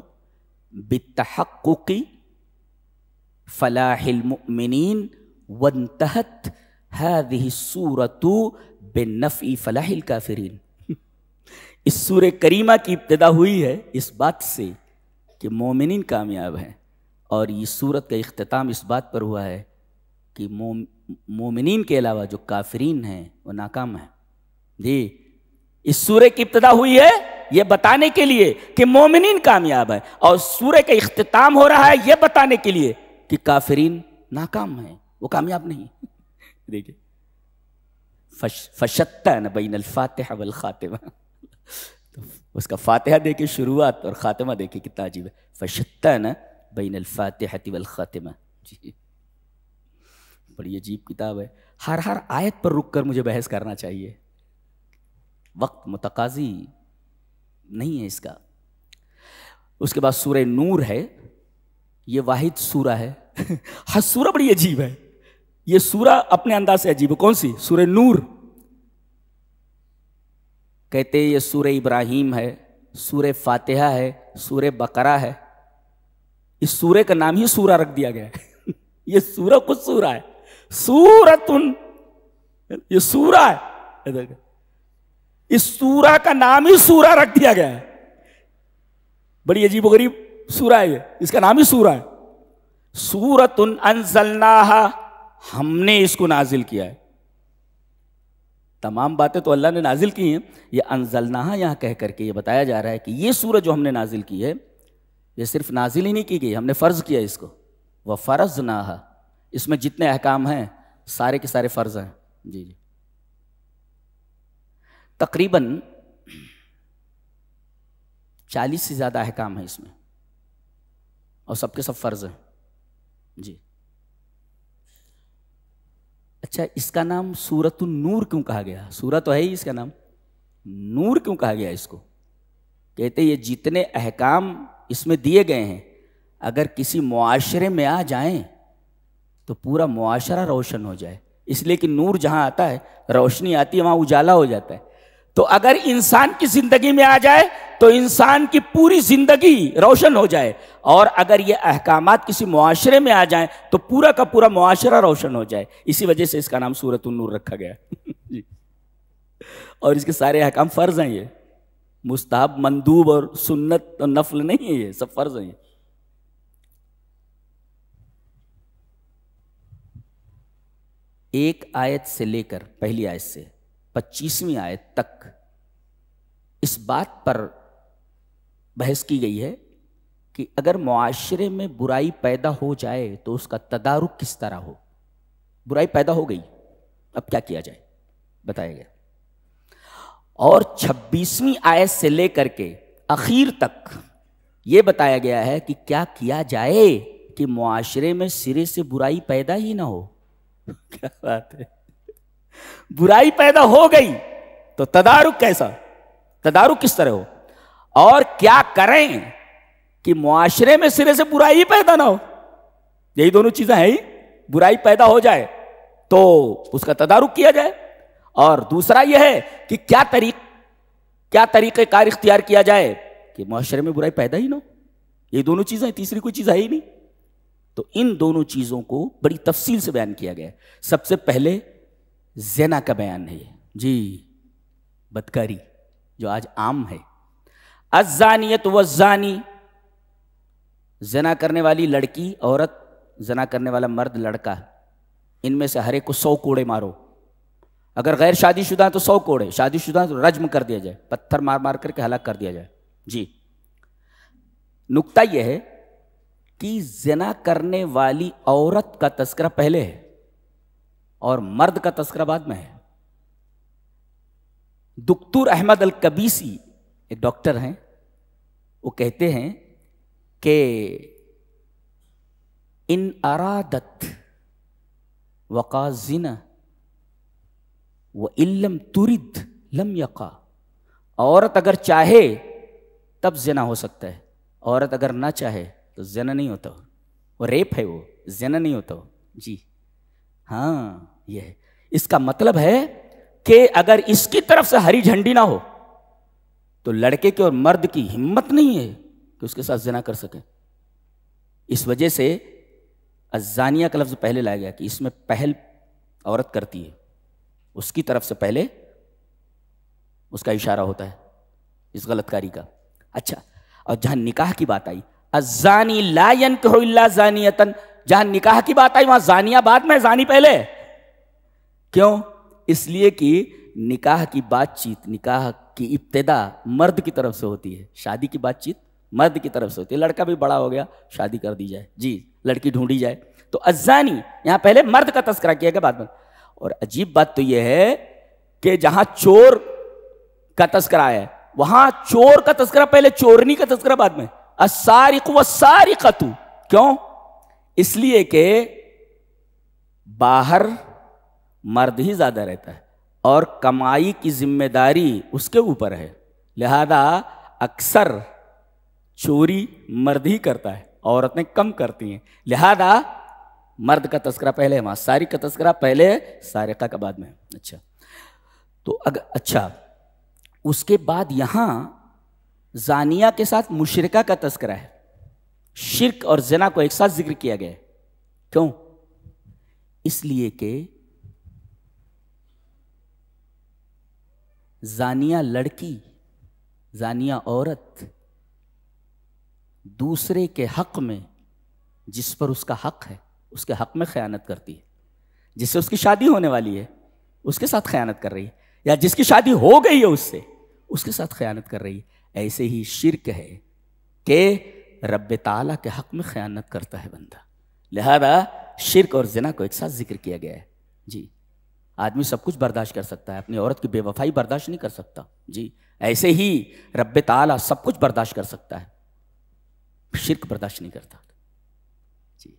بالتحقق فلاح المؤمنین وانتہت هذه السورة بنفع فلاح الکافرین. اس سورہ کریمہ کی ابتدا ہوئی ہے اس بات سے کہ مومنین کامیاب ہیں، اور یہ سورت کا اختتام اس بات پر ہوا ہے کہ مومنین کے علاوہ جو کافرین ہیں وہ ناکام ہیں. جی اس سورہ کی ابتدا ہوئی ہے یہ بتانے کے لیے کہ مومنین کامیاب ہیں، اور سورہ کا اختتام ہو رہا ہے یہ بتانے کے لیے کہ کافرین ناکام ہیں، وہ کامیاب نہیں. دیکھیں فشتن بین الفاتحہ والخاتمہ، اس کا فاتحہ دیکھیں شروعات اور خاتمہ دیکھیں کتنا عجیب ہے. فشتن بین الفاتحہ والخاتمہ. جی بڑی عجیب کتاب ہے. ہر آیت پر رک کر مجھے بحث کرنا چاہیے، وقت متقاضی نہیں ہے اس کا. اس کے بعد سورہ نور ہے، یہ واحد سورہ ہے. ہر سورہ بڑی عجیب ہے، یہ سورہ اپنے انداز سے عجیب ہے. کون سی؟ سورہ نور. کہتے ہیں یہ سورہ ابراہیم ہے، سورہ فاتحہ ہے، سورہ بقرہ ہے. اس سورہ کا نام ہی سورہ رکھ دیا گیا ہے. یہ سورہ خود سورہ ہے، سورتن، یہ سورہ ہے. اس سورہ کا نام ہی سورہ رکھ دیا گیا ہے. بڑی عجیب و غریب سورہ ہے یہ، اس کا نام ہی سورہ ہے. سورتن انزلناہا، ہم نے اس کو نازل کیا ہے. تمام باتیں تو اللہ نے نازل کی ہیں، یہ انزلناہا یہاں کہہ کر کے یہ بتایا جا رہا ہے کہ یہ سورہ جو ہم نے نازل کی ہے یہ صرف نازل ہی نہیں کی گئی، ہم نے فرض کیا اس کو. وَفَرَضْنَاهَا، اس میں جتنے احکام ہیں سارے کے سارے فرض ہیں. جی جی تقریباً 40 سے زیادہ احکام ہیں اس میں، اور سب کے سب فرض ہیں. جی اچھا، اس کا نام سورۃ النور کیوں کہا گیا؟ سورہ تو ہے ہی، اس کا نام نور کیوں کہا گیا اس کو؟ کہتے یہ جتنے احکام اس میں دیے گئے ہیں اگر کسی معاشرے میں آ جائیں تو پورا معاشرہ روشن ہو جائے. اس لیے کہ نور جہاں آتا ہے، روشنی آتی ہے، وہاں اجالا ہو جاتا ہے. تو اگر انسان کی زندگی میں آ جائے تو انسان کی پوری زندگی روشن ہو جائے، اور اگر یہ احکامات کسی معاشرے میں آ جائیں تو پورا کا پورا معاشرہ روشن ہو جائے. اسی وجہ سے اس کا نام سورۃ النور رکھا گیا. جی اور اس کے سارے احکام فرض ہیں، یہ مستحب، مندوب اور سنت اور نفل نہیں ہے، یہ سب فرض ہیں. ایک آیت سے لے کر، پہلی آیت سے 25ویں آیت تک اس بات پر بحث کی گئی ہے کہ اگر معاشرے میں برائی پیدا ہو جائے تو اس کا تدارک کس طرح ہو. برائی پیدا ہو گئی، اب کیا کیا جائے بتایا گیا. اور 26ویں آیت سے لے کر کے اخیر تک یہ بتایا گیا ہے کہ کیا کیا جائے کہ معاشرے میں سرے سے برائی پیدا ہی نہ ہو. کیا بات ہے، برائی پیدا ہو گئی تو تدارک کیسا، تدارک کس طرح ہو، اور کیا کریں کہ معاشرے میں سرے سے برائی پیدا نہ ہو. یہی دونوں چیزیں ہیں ہی. برائی پیدا ہو جائے تو اس کا تدارک کیا جائے، اور دوسرا یہ ہے کہ کیا طریقہ کار اختیار کیا جائے کہ معاشرے میں برائی پیدا ہی نہ ہو. یہ دونوں چیزیں، تیسری کوئی چیز ہے ہی نہیں. تو ان دونوں چیزوں کو بڑی تفصیل سے بیان کیا گیا. سب سے پہلے زنا کا بیان ہے. جی بدکاری جو آج عام ہے. الزانیۃ والزانی، زنا کرنے والی لڑکی عورت، زنا کرنے والا مرد لڑکا، ان میں سے ہر ایک کو 100 کوڑے مارو. اگر غیر شادی شدہ ہیں تو 100 کوڑے، شادی شدہ ہیں تو رجم کر دیا جائے، پتھر مار مار کر کے ہلاک کر دیا جائے. جی نکتہ یہ ہے کہ زنا کرنے والی عورت کا تذکرہ پہلے ہے اور مرد کا تذکرہ بعد میں ہے. دکتور احمد الکبیسی ایک ڈاکٹر ہیں، وہ کہتے ہیں کہ ان ارادت وقع الزنا وان لم ترد لم یقع. عورت اگر چاہے تب زنا ہو سکتا ہے، عورت اگر نہ چاہے تو زنا نہیں ہوتا. وہ ریپ ہے، وہ زنا نہیں ہوتا. جی ہاں یہ ہے. اس کا مطلب ہے کہ اگر اس کی طرف سے ہری جھنڈی نہ ہو تو لڑکے کے اور مرد کی ہمت نہیں ہے کہ اس کے ساتھ زنا کر سکے. اس وجہ سے الزانیہ کا لفظ پہلے لایا گیا کہ اس میں پہل عورت کرتی ہے، اس کی طرف سے پہلے اس کا اشارہ ہوتا ہے اس غلط کاری کا. اچھا، اور جہاں نکاح کی بات آئی، الزانی لا ينکح الا زانیۃ، جہاں نکاح کی بات آئی وہاں زانیہ بعد میں، زانی پہلے. کیوں؟ اس لیے کہ نکاح کی بات چیت، نکاح کی ابتدا مرد کی طرف سے ہوتی ہے، شادی کی بات چیت مرد کی طرف سے ہوتی ہے. لڑکا بھی بڑا ہو گیا، شادی کر دی جائے، جی لڑکی ڈھونڈی جائے. تو الزانی یہاں پہلے مرد کا تذکرہ کیا گیا بعد میں. اور عجیب بات تو یہ ہے کہ جہاں چور کا تذکرہ ہے وہاں چور کا تذکرہ پہلے، چورنی کا تذکرہ بعد میں. السارق والسارقۃ، کیوں؟ اس لیے کہ باہر مرد ہی زیادہ رہتا ہے اور کمائی کی ذمہ داری اس کے اوپر ہے، لہذا اکثر چوری مرد ہی کرتا ہے، عورتیں کم کرتی ہیں. لہذا مرد کا تذکرہ پہلے ہے وہاں، سارق کا تذکرہ پہلے ہے، سارقہ کا بعد میں. اچھا، تو اچھا اس کے بعد یہاں زانیہ کے ساتھ مشرکہ کا تذکرہ ہے. شرک اور زنا کو ایک ساتھ ذکر کیا گیا ہے. کیوں؟ اس لیے کہ زانیہ لڑکی، زانیہ عورت دوسرے کے حق میں، جس پر اس کا حق ہے اس کے حق میں خیانت کرتی ہے. جس سے اس کی شادی ہونے والی ہے اس کے ساتھ خیانت کر رہی ہے، یا جس کی شادی ہو گئی ہے اس کے ساتھ خیانت کر رہی ہے. ایسے ہی شرک ہے کہ رب تعالیٰ کے حق میں خیانت کرتا ہے بندہ، لہذا شرک اور زنا کو ایک ساتھ ذکر کیا گیا ہے. جی آدمی سب کچھ برداشت کر سکتا ہے، اپنی عورت کی بے وفائی برداشت نہیں کر سکتا. جی ایسے ہی رب تعالیٰ سب کچھ برداشت کر سکتا ہے، شرک برداشت نہیں کرتا. جی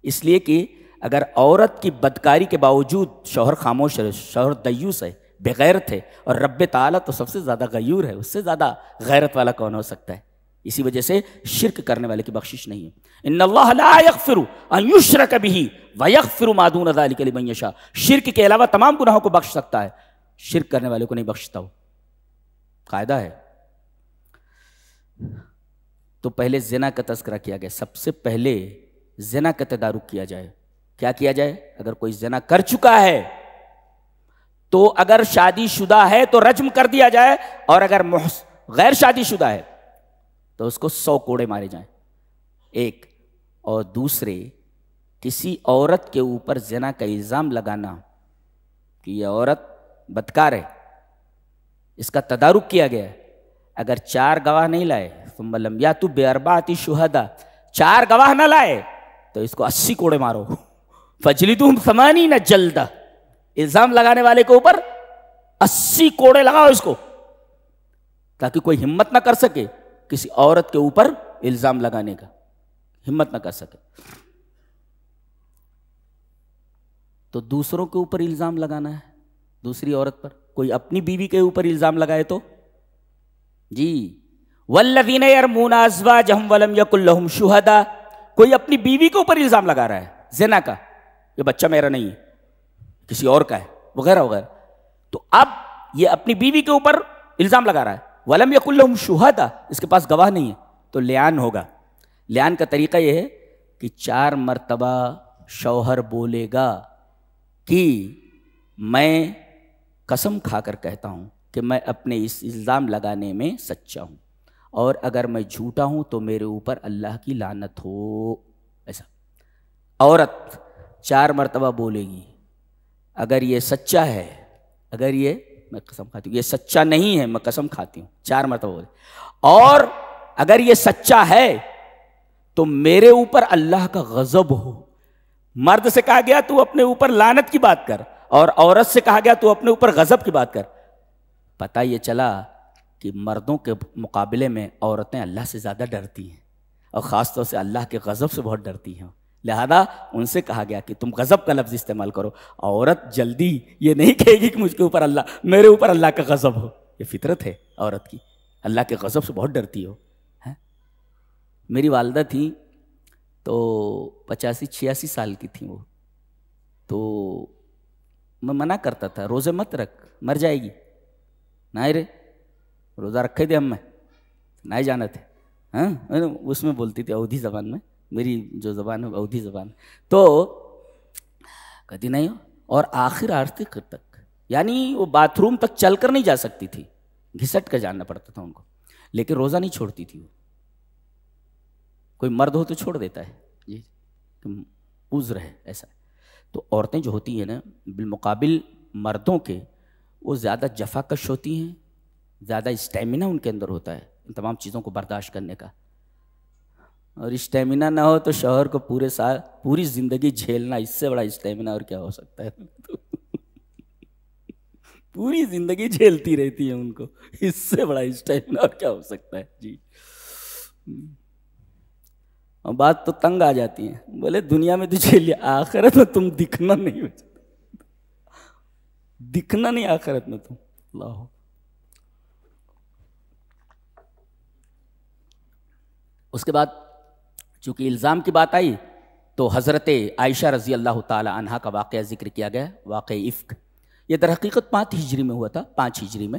اس لیے کہ اگر عورت کی بدکاری کے باوجود شوہر خاموش ہے، شوہر دیوس ہے، بے غیرت ہے، اور رب تعالیٰ تو سب سے زیادہ غیور ہے، اس سے زیادہ غیرت والا کون ہو سکتا ہے؟ اسی وجہ سے شرک کرنے والے کی بخشش نہیں ہے. ان اللہ لا یغفر ان یشرک بہ ویغفر ما دون ذلک لمن یشاء. شرک کے علاوہ تمام گناہوں کو بخش سکتا ہے، شرک کرنے والے کو نہیں بخشتا. ہو قاعدہ ہے. تو پہلے زنا کا تذکرہ کیا گیا، سب سے پہلے زنا کا تدارک کیا جائے. کیا کیا جائے؟ اگر کوئی زنا کر چکا ہے تو اگر شادی شدہ ہے تو رجم کر دیا جائے، اور اگر غیر شادی شدہ ہے تو اس کو 100 کوڑے مارے جائیں. ایک. اور دوسرے، کسی عورت کے اوپر زنا کا الزام لگانا کہ یہ عورت بدکار ہے، اس کا تدارک کیا گیا ہے. اگر 4 گواہ نہیں لائے، ثم لم یاتوا باربعۃ شہداء، 4 گواہ نہ لائے تو اس کو 80 کوڑے مارو. فجلدوہم 80 جلدہ. الزام لگانے والے کے اوپر 80 کوڑے لگاؤ اس کو، تاکہ کوئی ہمت نہ کر سکے کسی عورت کے اوپر الزام لگانے کا، ہمت نہ کر سکے. تو دوسروں کے اوپر الزام لگانا ہے، دوسری عورت پر. کوئی اپنی بیوی کے اوپر الزام لگائے تو جی والذین یرمون ازواجہم ولم یکن لہم شہداء. کوئی اپنی بیوی کے اوپر الزام لگا رہا ہے زنا کا، یہ بچہ میرا نہیں ہے، کسی اور کا ہے، وغیرہ وغیرہ. تو اب یہ اپنی بیوی کے اوپر الزام لگا رہا ہے، وَلَمْ يَكُنْ لَهُمْ شُهَدَاء، اس کے پاس گواہ نہیں ہے، تو لعان ہوگا. لعان کا طریقہ یہ ہے کہ 4 مرتبہ شوہر بولے گا کہ میں قسم کھا کر کہتا ہوں کہ میں اپنے اس الزام لگانے میں سچا ہوں، اور اگر میں جھوٹا ہوں تو میرے اوپر اللہ کی لعنت ہو. ایسا عورت 4 مرتبہ بولے گی. اگر یہ سچا ہے، اگر یہ میں قسم کھاتی ہوں، یہ سچا نہیں ہے، میں قسم کھاتی ہوں، 4 مرتبہ بولے. اور اگر یہ سچا ہے تو میرے اوپر اللہ کا غضب ہو. مرد سے کہا گیا تو اپنے اوپر لعنت کی بات کر، اور عورت سے کہا گیا تو اپنے اوپر غضب کی بات کر. پتہ یہ چلا کہ مردوں کے مقابلے میں عورتیں اللہ سے زیادہ ڈرتی ہیں، اور خاص طور سے اللہ کے غضب سے بہت ڈرتی ہیں. لہذا ان سے کہا گیا کہ تم غضب کا لفظ استعمال کرو. عورت جلدی یہ نہیں کہے گی کہ مجھ کے اوپر اللہ، میرے اوپر اللہ کا غضب ہو. یہ فطرت ہے عورت کی، اللہ کے غضب سے بہت ڈرتی ہو. میری والدہ تھیں تو 85-86 سال کی تھیں وہ. تو میں منع کرتا تھا روزے مت رکھ، مر جائے گی. نہیں رے روزہ رکھے تھے ہم، میں نہیں جانا تھے. ہاں اس میں بولتی تھی اودھی زبان میں، میری جو زبان ہے اودھی زبان. تو کہتی نہیں. اور آخر تک یعنی وہ باتھ روم تک چل کر نہیں جا سکتی تھی, گھسٹ کر جانا پڑتا تھا ان کو, لیکن روزہ نہیں چھوڑتی تھی وہ. کوئی مرد ہو تو چھوڑ دیتا ہے جی, عذر ہے ایسا. تو عورتیں جو ہوتی ہیں نا بالمقابل مردوں کے, وہ زیادہ جفا کش ہوتی ہیں, زیادہ اسٹیمنا ان کے اندر ہوتا ہے ان تمام چیزوں کو برداشت کرنے کا. اور اسٹیمنا نہ ہو تو شوہر کو پوری زندگی جھیلنا, اس سے بڑا اسٹیمنا اور کیا ہو سکتا ہے. پوری زندگی جھیلتی رہتی ہے ان کو, اس سے بڑا اسٹیمنا اور کیا ہو سکتا ہے جی. اور بات تو تنگ آ جاتی ہے, بولے دنیا میں تو جھیل, آخرت میں تم دکھنا نہیں, دکھنا نہیں آخرت میں تم. اللہ. اس کے بعد چونکہ الزام کی بات آئی تو حضرت عائشہ رضی اللہ تعالی عنہا کا واقعہ ذکر کیا گیا, واقعہ افک. یہ در حقیقت 5 ہجری میں ہوا تھا, 5 ہجری میں.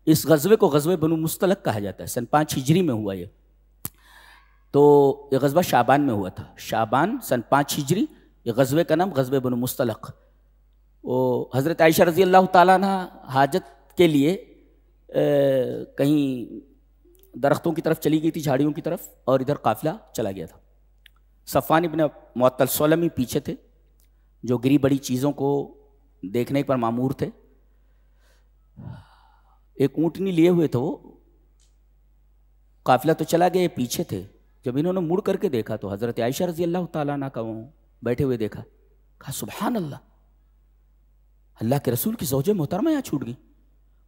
اس غزوے کو غزوہ بنو مستلق کہا جاتا ہے, سن 5 ہجری میں ہوا یہ. تو یہ غزوہ شعبان میں ہوا تھا, شعبان سن 5 ہجری. یہ غزوے کا نام غزوہ بنو مستلق. وہ حضرت عائشہ رضی اللہ تعالیٰ عنہ حاجت کے لیے کہیں درختوں کی طرف چلی گئی تھی, جھاڑیوں کی طرف, اور ادھر قافلہ چلا گیا تھا. صفوان ابن معطل سلمی پیچھے تھے, جو گری بڑی چیزوں کو دیکھنے پر مامور تھے. ایک اونٹنی لیے ہوئے تھے وہ, قافلہ تو چلا گیا, پیچھے تھے. جب انہوں نے مڑ کر کے دیکھا تو حضرت عائشہ رضی اللہ تعالیٰ عنہ کا وہ بیٹھے ہوئے دیکھا, کہا سبحان اللہ, اللہ کے رسول کی زوج محترمہ یہاں چھوٹ گئی.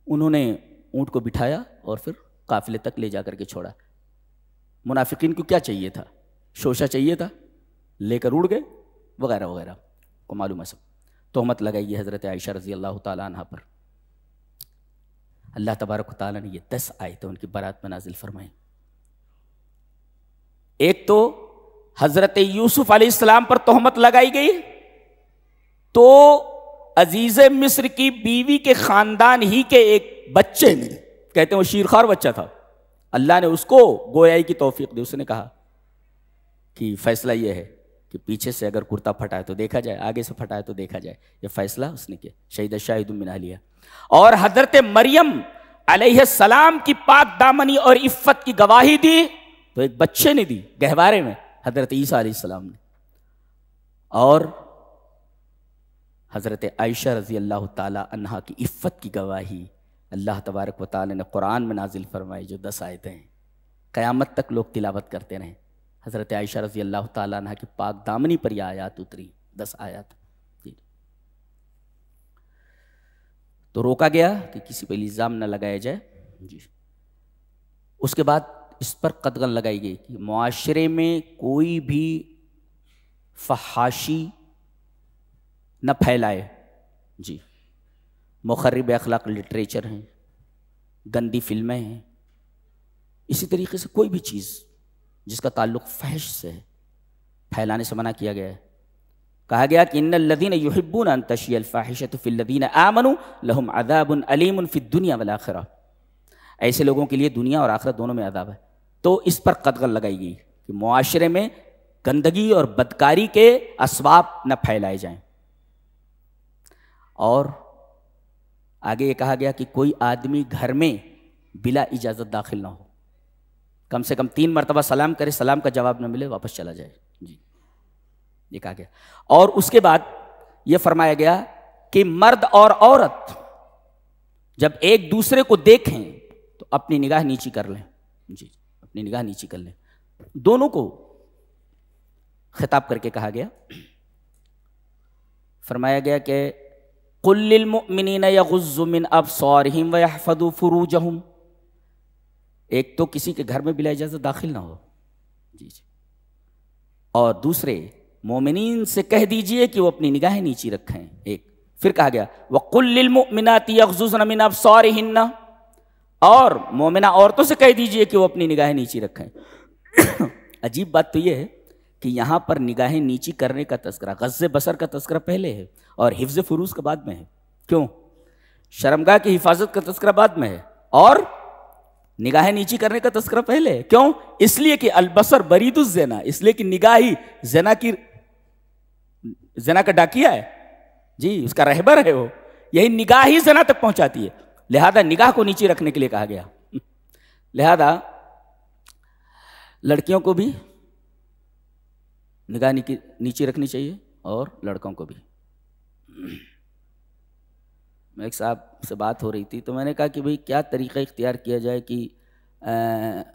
انہوں نے اونٹ کو بٹھایا اور پھر قافلے تک لے جا کر کے چھوڑا. منافقین کو کیا چاہیے تھا, شوشہ چاہیے تھا, لے کر اڑ گئے وغیرہ وغیرہ, کو معلوم ہے سب. تہمت لگائی ہے حضرت عائشہ رضی اللہ تعالیٰ عنہ پر. اللہ تبارک و تعالیٰ نے یہ 10 آیتیں ان کی برات میں نازل فرمائیں. ایک تو حضرت یوسف علیہ السلام پر تہمت لگائی گئی, تو عزیز مصر کی بیوی کے خاندان ہی کے ایک بچے نے, کہتے ہیں وہ شیرخوار بچہ تھا, اللہ نے اس کو گویائی کی توفیق دی. اس نے کہا کہ فیصلہ یہ ہے کہ پیچھے سے اگر کرتا پھٹا ہے تو دیکھا جائے, آگے سے پھٹا ہے تو دیکھا جائے. یہ فیصلہ اس نے کیا. شہید شاہد من اہلیہ. اور حضرت مریم علیہ السلام کی پاک دامنی اور عفت کی گواہی دی تو ایک بچے نے دی گہوارے میں, حضرت عیسیٰ علیہ السلام نے. اور حضرت عائشہ رضی اللہ تعالی عنہا کی عفت کی گواہی اللہ تبارک و تعالی نے قرآن میں نازل فرمائی, جو 10 آیتیں ہیں, قیامت تک لوگ تلاوت کرتے رہیں. حضرت عائشہ رضی اللہ تعالی عنہا کی پاک دامنی پر یہ آیات اتری, 10 آیات. تو روکا گیا کہ کسی پہ الزام نہ لگایا جائے جی. اس کے بعد اس پر قدغن لگائی گئی کہ معاشرے میں کوئی بھی فحاشی نہ پھیلائے جی. مخرب اخلاق لٹریچر ہیں, گندی فلمیں ہیں, اسی طریقے سے کوئی بھی چیز جس کا تعلق فحش سے ہے پھیلانے سے منع کیا گیا ہے. کہا گیا کہ ان الذین یحبون ان تشیع الفاحشۃ فی الذین آمنوا لہم عذاب علیم فی الدنیا والآخرہ. ایسے لوگوں کے لیے دنیا اور آخرت دونوں میں عذاب ہے. تو اس پر قدغن لگائی گئی کہ معاشرے میں گندگی اور بدکاری کے اسباب نہ پھیلائے جائیں. اور آگے یہ کہا گیا کہ کوئی آدمی گھر میں بلا اجازت داخل نہ ہو, کم سے کم 3 مرتبہ سلام کرے, سلام کا جواب نہ ملے واپس چلا جائے جی, یہ کہا گیا. اور اس کے بعد یہ فرمایا گیا کہ مرد اور عورت جب ایک دوسرے کو دیکھیں تو اپنی نگاہ نیچی کر لیں جی, اپنی نگاہ نیچی کر لیں. دونوں کو خطاب کر کے کہا گیا, فرمایا گیا کہ قل للمؤمنین یغضوا من ابصارہم ویحفظوا فروجہم. ایک تو کسی کے گھر میں بلا اجازت داخل نہ ہو جی, اور دوسرے مومنین سے کہہ دیجئے کہ وہ اپنی نگاہیں نیچی رکھیں. ایک پھر کہا گیا وقل للمؤمنات یغضضن من ابصارہن, اور مومنہ عورتوں سے کہہ دیجئے کہ وہ اپنی نگاہیں نیچی رکھیں. عجیب بات تو یہ ہے کہ یہاں پر نگاہیں نیچی کرنے کا تذکرہ, غض بصر کا تذکرہ پہلے ہے اور حفظ فروج کا بعد میں ہے. کیوں؟ شرمگاہ کی حفاظت کا تذکرہ بعد میں ہے اور نگاہیں نیچی کرنے کا تذکرہ پہلے. کیوں؟ اس لیے کہ البصر برید الزنا، اس لیے کہ نگاہ ہی زنا کا ڈاکیا ہے جی، اس کا رہبر ہے وہ. یہی نگاہ ہی زنا تک پہنچاتی ہے. لہذا نگاہ کو نیچی رکھنے کے لیے کہا گیا. لہذا لڑکیوں کو بھی نگاہ نیچی رکھنی چاہیے اور لڑکوں کو بھی. میں ایک صاحب سے بات ہو رہی تھی تو میں نے کہا کہ بھئی کیا طریقہ اختیار کیا جائے کہ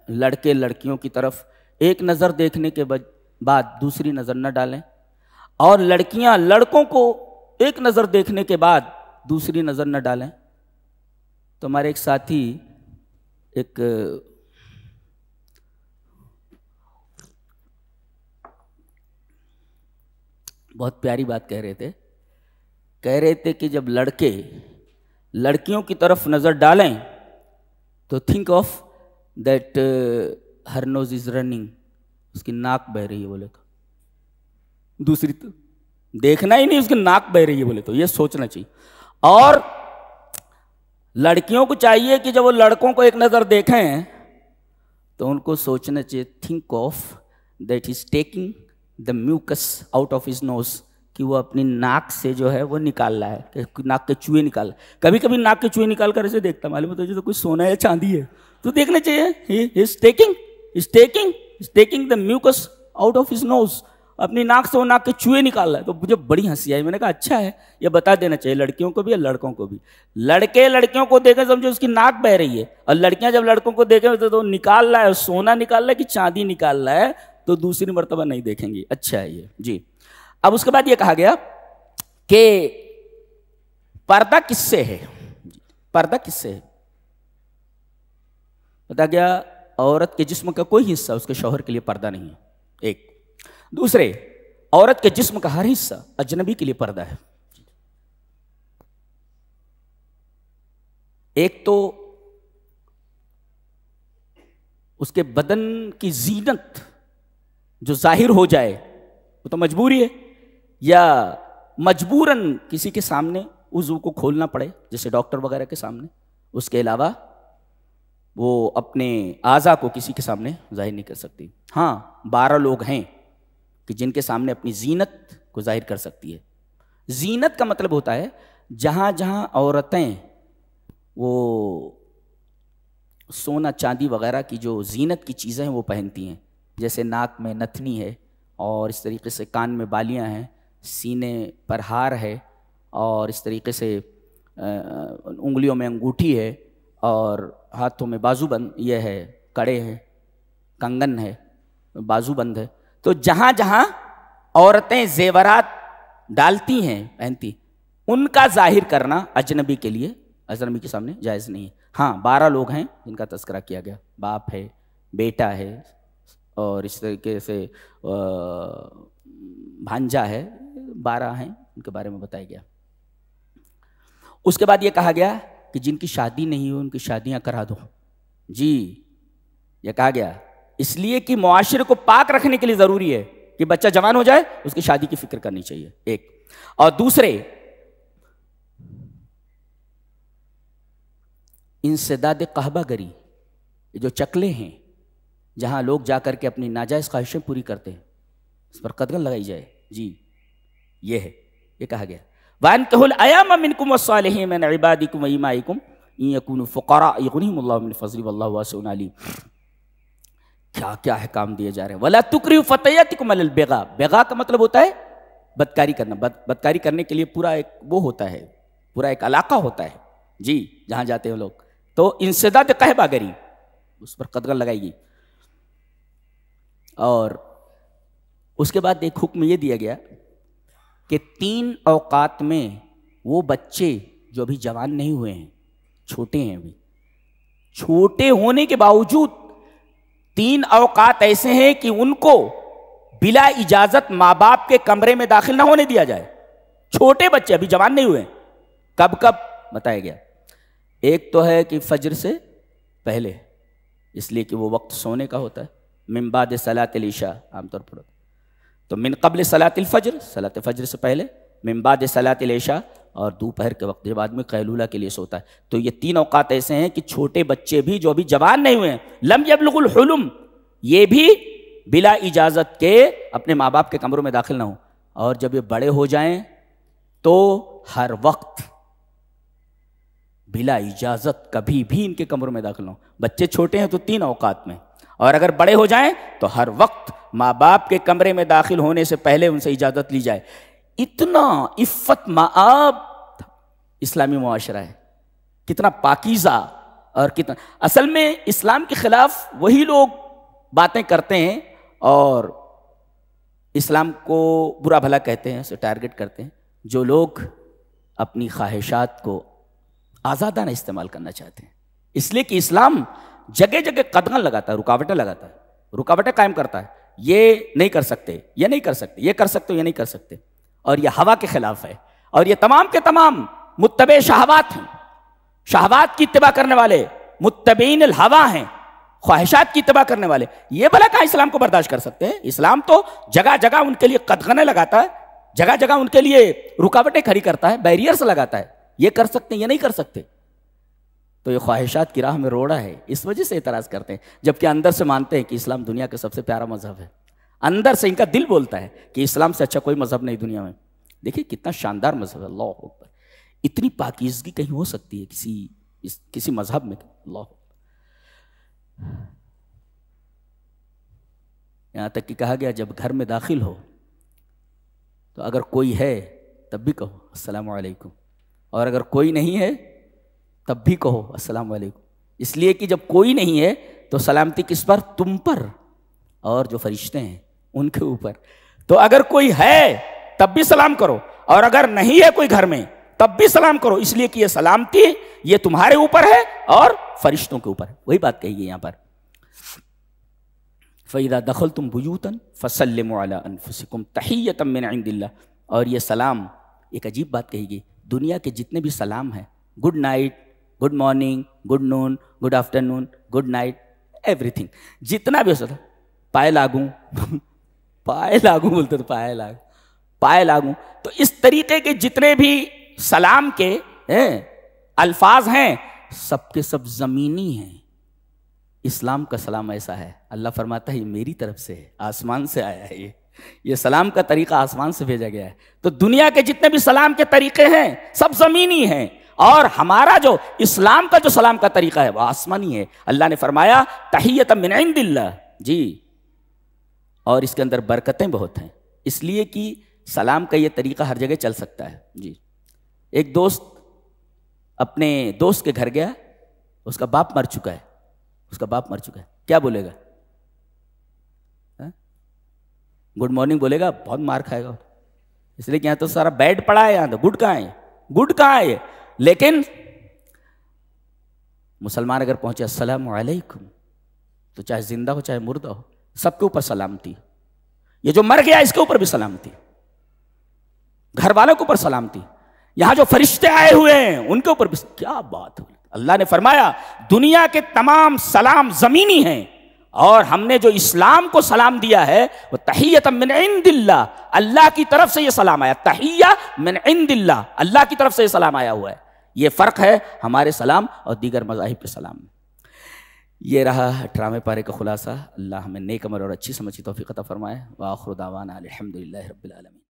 لڑکے لڑکیوں کی طرف ایک نظر دیکھنے کے بعد دوسری نظر نہ ڈالیں، اور لڑکیاں لڑکوں کو ایک نظر دیکھنے کے بعد دوسری نظر نہ ڈالیں. تو ہمارے ایک ساتھی ایک بہت پیاری بات کہہ رہے تھے کہ جب لڑکے لڑکیوں کی طرف نظر ڈالیں تو think of that her nose is running, اس کی ناک بہہ رہی ہے بولے تو. دوسری تو دیکھنا ہی نہیں، اس کی ناک بہہ رہی ہے بولے تو، یہ سوچنا چاہیے. اور لڑکیوں کو چاہیے کہ جب وہ لڑکوں کو ایک نظر دیکھیں تو ان کو سوچنا چاہیے think of that is taking the mucus out of his nose, کہ وہ اپنی ناک سے جو ہے وہ نکال رہا ہے، کہ ناک کے چوہے نکال. کبھی کبھی ناک کے چوہے نکال کر ایسے دیکھتا، معلوم ہوتا ہے جیسے کوئی سونا یا چاندی ہے، تو دیکھنا چاہیے taking the mucus out of his nose, اپنی ناک سے وہ ناک کے چوہے نکال رہا ہے. تو مجھے بڑی ہنسی آئی. میں نے کہا اچھا ہے، یہ بتا دینا چاہیے لڑکیوں کو بھی اور لڑکوں کو بھی. لڑکے لڑکیوں کو دیکھیں سمجھو اس کی ناک بہ رہی ہے، اور لڑکیاں جب لڑکوں کو دیکھیں تو نکال رہا ہے، سونا نکال رہا ہے کہ چاندی نکال رہا ہے، تو دوسری مرتبہ نہیں دیکھیں گی. اچھا ہے یہ جی. اب اس کے بعد یہ کہا گیا کہ پردہ کس سے ہے؟ پردہ کس سے ہے؟ بتا گیا عورت کے جسم کا کوئی حصہ اس کے شوہر کے لیے پردہ نہیں ہے. ایک دوسرے، عورت کے جسم کا ہر حصہ اجنبی کے لیے پردہ ہے. ایک تو اس کے بدن کی زینت جو ظاہر ہو جائے وہ تو مجبوری ہے، یا مجبوراً کسی کے سامنے عضو کو کھولنا پڑے جیسے ڈاکٹر وغیرہ کے سامنے. اس کے علاوہ وہ اپنے اعضاء کو کسی کے سامنے ظاہر نہیں کر سکتی. ہاں 12 لوگ ہیں کہ جن کے سامنے اپنی زینت کو ظاہر کر سکتی ہے. زینت کا مطلب ہوتا ہے جہاں جہاں عورتیں وہ سونا چاندی وغیرہ کی جو زینت کی چیزیں ہیں وہ پہنتی ہیں، جیسے ناک میں نتھنی ہے، اور اس طریقے سے کان میں بالیاں ہیں، سینے پر ہار ہے، اور اس طریقے سے انگلیوں میں انگوٹھی ہے، اور ہاتھوں میں بازو بند یہ ہے، کڑے ہیں، کنگن ہے، بازو بند ہے. تو جہاں جہاں عورتیں زیورات ڈالتی ہیں پہنتی، ان کا ظاہر کرنا اجنبی کے لیے، اجنبی کے سامنے جائز نہیں ہے. ہاں 12 لوگ ہیں جن کا تذکرہ کیا گیا، باپ ہے، بیٹا ہے، اور اس طریقے سے بھانجا ہے، 12 ہیں ان کے بارے میں بتایا گیا. اس کے بعد یہ کہا گیا کہ جن کی شادی نہیں ہوئی ان کی شادیاں کرا دو. جی یہ کہا گیا اس لیے کہ معاشرے کو پاک رکھنے کے لیے ضروری ہے کہ بچہ جوان ہو جائے اس کی شادی کی فکر کرنی چاہیے. ایک اور دوسرے، انسداد قحبہ گری، یہ جو چکلے ہیں جہاں لوگ جا کر کے اپنی ناجائز خواہشیں پوری کرتے ہیں، اس پر قدغن لگائی جائے. جی یہ ہے، یہ کہا گیا وَأَنكِحُوا الْأَيَامَ مِنكُمْ وَالصَّالِحِينَ مِنْ عِبَادِكُمْ وَإِمَائِكُمْ إِنْ يَكُونُوا فُقَرَاءَ يُغْنِهِمُ اللَّهُ مِنْ فَضْلِهِ وَاللَّهُ وَاسِعٌ عَلِيمٌ. کیا کیا احکام دیے جا رہے ہیں. وَلَا تُكْرِهُوا فَتَيَاتِكُمْ عَلَى الْبِغَاءِ. بغا کا مطلب ہوتا ہے بدکاری کرنا. بدکاری کرنے کے لیے پورا ایک وہ ہوتا ہے، پورا ایک علاقہ ہوتا ہے جی جہاں جاتے ہیں لوگ. تو انسداد قحبہ گری اس پر قدغن لگائی گئی. اور اس کے بعد ایک حکم یہ دیا گیا کہ 3 اوقات میں وہ بچے جو ابھی جوان نہیں ہوئے ہیں، چھوٹے ہیں، ابھی چھوٹے ہونے کے باوجود 3 اوقات ایسے ہیں کہ ان کو بلا اجازت ماں باپ کے کمرے میں داخل نہ ہونے دیا جائے. چھوٹے بچے ابھی جوان نہیں ہوئے. کب کب بتایا گیا؟ ایک تو ہے کہ فجر سے پہلے، اس لیے کہ وہ وقت سونے کا ہوتا ہے. من بعد صلاۃ العشاء عام طور پر، تو من قبل صلاۃ الفجر، صلاۃ فجر سے پہلے، من بعد صلاۃ العشاء اور دوپہر کے وقت جب آدمی قیلولہ کے لیے سوتا ہے. تو یہ 3 اوقات ایسے ہیں کہ چھوٹے بچے بھی جو ابھی جوان نہیں ہوئے ہیں، لم یبلغ الحلم، یہ بھی بلا اجازت کے اپنے ماں باپ کے کمروں میں داخل نہ ہوں. اور جب یہ بڑے ہو جائیں تو ہر وقت بلا اجازت کبھی بھی ان کے کمروں میں داخل نہ ہوں. بچے چھوٹے ہیں تو 3 اوقات میں، اور اگر بڑے ہو جائیں تو ہر وقت ماں باپ کے کمرے میں داخل ہونے سے پہلے ان سے اجازت لی جائے. اتنا عفت مآب اسلامی معاشرہ ہے، کتنا پاکیزہ، اور کتنا اصل میں اسلام کے خلاف وہی لوگ باتیں کرتے ہیں اور اسلام کو برا بھلا کہتے ہیں، اسے ٹارگٹ کرتے ہیں، جو لوگ اپنی خواہشات کو آزادانہ استعمال کرنا چاہتے ہیں. اس لیے کہ اسلام جگہ جگہ قدغن لگاتا ہے، رکاوٹیں لگاتا ہے، رکاوٹیں قائم کرتا ہے. یہ نہیں کر سکتے، یہ نہیں کر سکتے، یہ کر سکتے، یہ نہیں کر سکتے. اور یہ ہوا کے خلاف ہے، اور یہ تمام کے تمام متبع شہوات ہیں، شہوات کی اتباع کرنے والے، متبعین الہوا ہیں، خواہشات کی اتباع کرنے والے. یہ بھلا کہاں اسلام کو برداشت کر سکتے ہیں؟ اسلام تو جگہ جگہ ان کے لیے قدغنیں لگاتا ہے، جگہ جگہ ان کے لیے رکاوٹیں کھڑی کرتا ہے، بیریئرز لگاتا ہے. یہ کر سکتے ہیں، یہ نہیں کر سکتے. تو یہ خواہشات کی راہ میں روڑا ہے، اس وجہ سے اعتراض کرتے ہیں، جبکہ اندر سے مانتے ہیں کہ اسلام دنیا کا سب سے پیارا مذہب ہے. اندر سے ان کا دل بولتا ہے کہ اسلام سے اچھا کوئی مذہب نہیں دنیا میں. دیکھیے کتنا شاندار مذہب ہے، اللہ اکبر. اتنی پاکیزگی کہیں ہو سکتی ہے کسی مذہب میں؟ اللہ اکبر. یہاں تک کہ کہا گیا جب گھر میں داخل ہو تو اگر کوئی ہے تب بھی کہو السلام علیکم، اور اگر کوئی نہیں ہے تب بھی کہو السلام علیکم. اس لیے کہ جب کوئی نہیں ہے تو سلامتی کس پر؟ تم پر اور جو فرشتے ہیں ان کے اوپر. تو اگر کوئی ہے تب بھی سلام کرو، اور اگر نہیں ہے کوئی گھر میں تب بھی سلام کرو، اس لیے کہ یہ سلامتی یہ تمہارے اوپر ہے اور فرشتوں کے اوپر ہے. وہی بات کہی گئی یہاں پر. فَإِذَا دَخَلْتُمْ بُيُوتًا فَسَلِّمُوا عَلَىٰ أَنفُسِكُمْ تَحِيَّةً مِّنْ عِندِ اللَّهِ. اور یہ سلام ایک عجیب بات کہی گئی. دنیا کے جتنے بھی سلام ہیں، good night, good morning, good noon, good afternoon, good night, everything, جتنا بھی ہو سکتا، پائے لاگوں پائے لاگوں بولتے تو پائے لاگوں. تو اس طریقے کے جتنے بھی سلام کے الفاظ ہیں سب کے سب زمینی ہیں. اسلام کا سلام ایسا ہے، اللہ فرماتا ہے یہ میری طرف سے ہے، آسمان سے آیا ہے. یہ سلام کا طریقہ آسمان سے بھیجا گیا ہے. تو دنیا کے جتنے بھی سلام کے طریقے ہیں سب زمینی ہیں، اور ہمارا جو اسلام کا جو سلام کا طریقہ ہے وہ آسمانی ہے. اللہ نے فرمایا تحیۃ من عند اللہ، جی، اور اس کے اندر برکتیں بہت ہیں، اس لیے کہ سلام کا یہ طریقہ ہر جگہ چل سکتا ہے. جی، ایک دوست اپنے دوست کے گھر گیا، اس کا باپ مر چکا ہے، کیا بولے گا؟ گڈ مارننگ بولے گا، بہت مار کھائے گا، اس لیے کہ یہاں تو سارا بیڈ پڑا ہے، یہاں تو گڈ کہاں ہے. لیکن مسلمان اگر پہنچے السلام علیکم تو چاہے زندہ ہو چاہے مردہ ہو سب کے اوپر سلامتی. یہ جو مر گیا اس کے اوپر بھی سلامتی، گھر والوں کے اوپر سلامتی، یہاں جو فرشتے آئے ہوئے ہیں ان کے اوپر بھی. کیا بات ہے! اللہ نے فرمایا دنیا کے تمام سلام زمینی ہیں، اور ہم نے جو اسلام کو سلام دیا ہے وہ تحیۃ من عند اللہ، اللہ کی طرف سے یہ سلام آیا. تحیہ من عند اللہ، اللہ کی طرف سے یہ سلام آیا ہوا ہے. یہ فرق ہے ہمارے سلام اور دیگر مذاہب کے سلام میں. یہ رہا 18ویں پارے کا خلاصہ. اللہ ہمیں نیک عمل اور اچھی سمجھ کی توفیق عطا فرمائے. وآخر دعوانا الحمدللہ رب العالمین.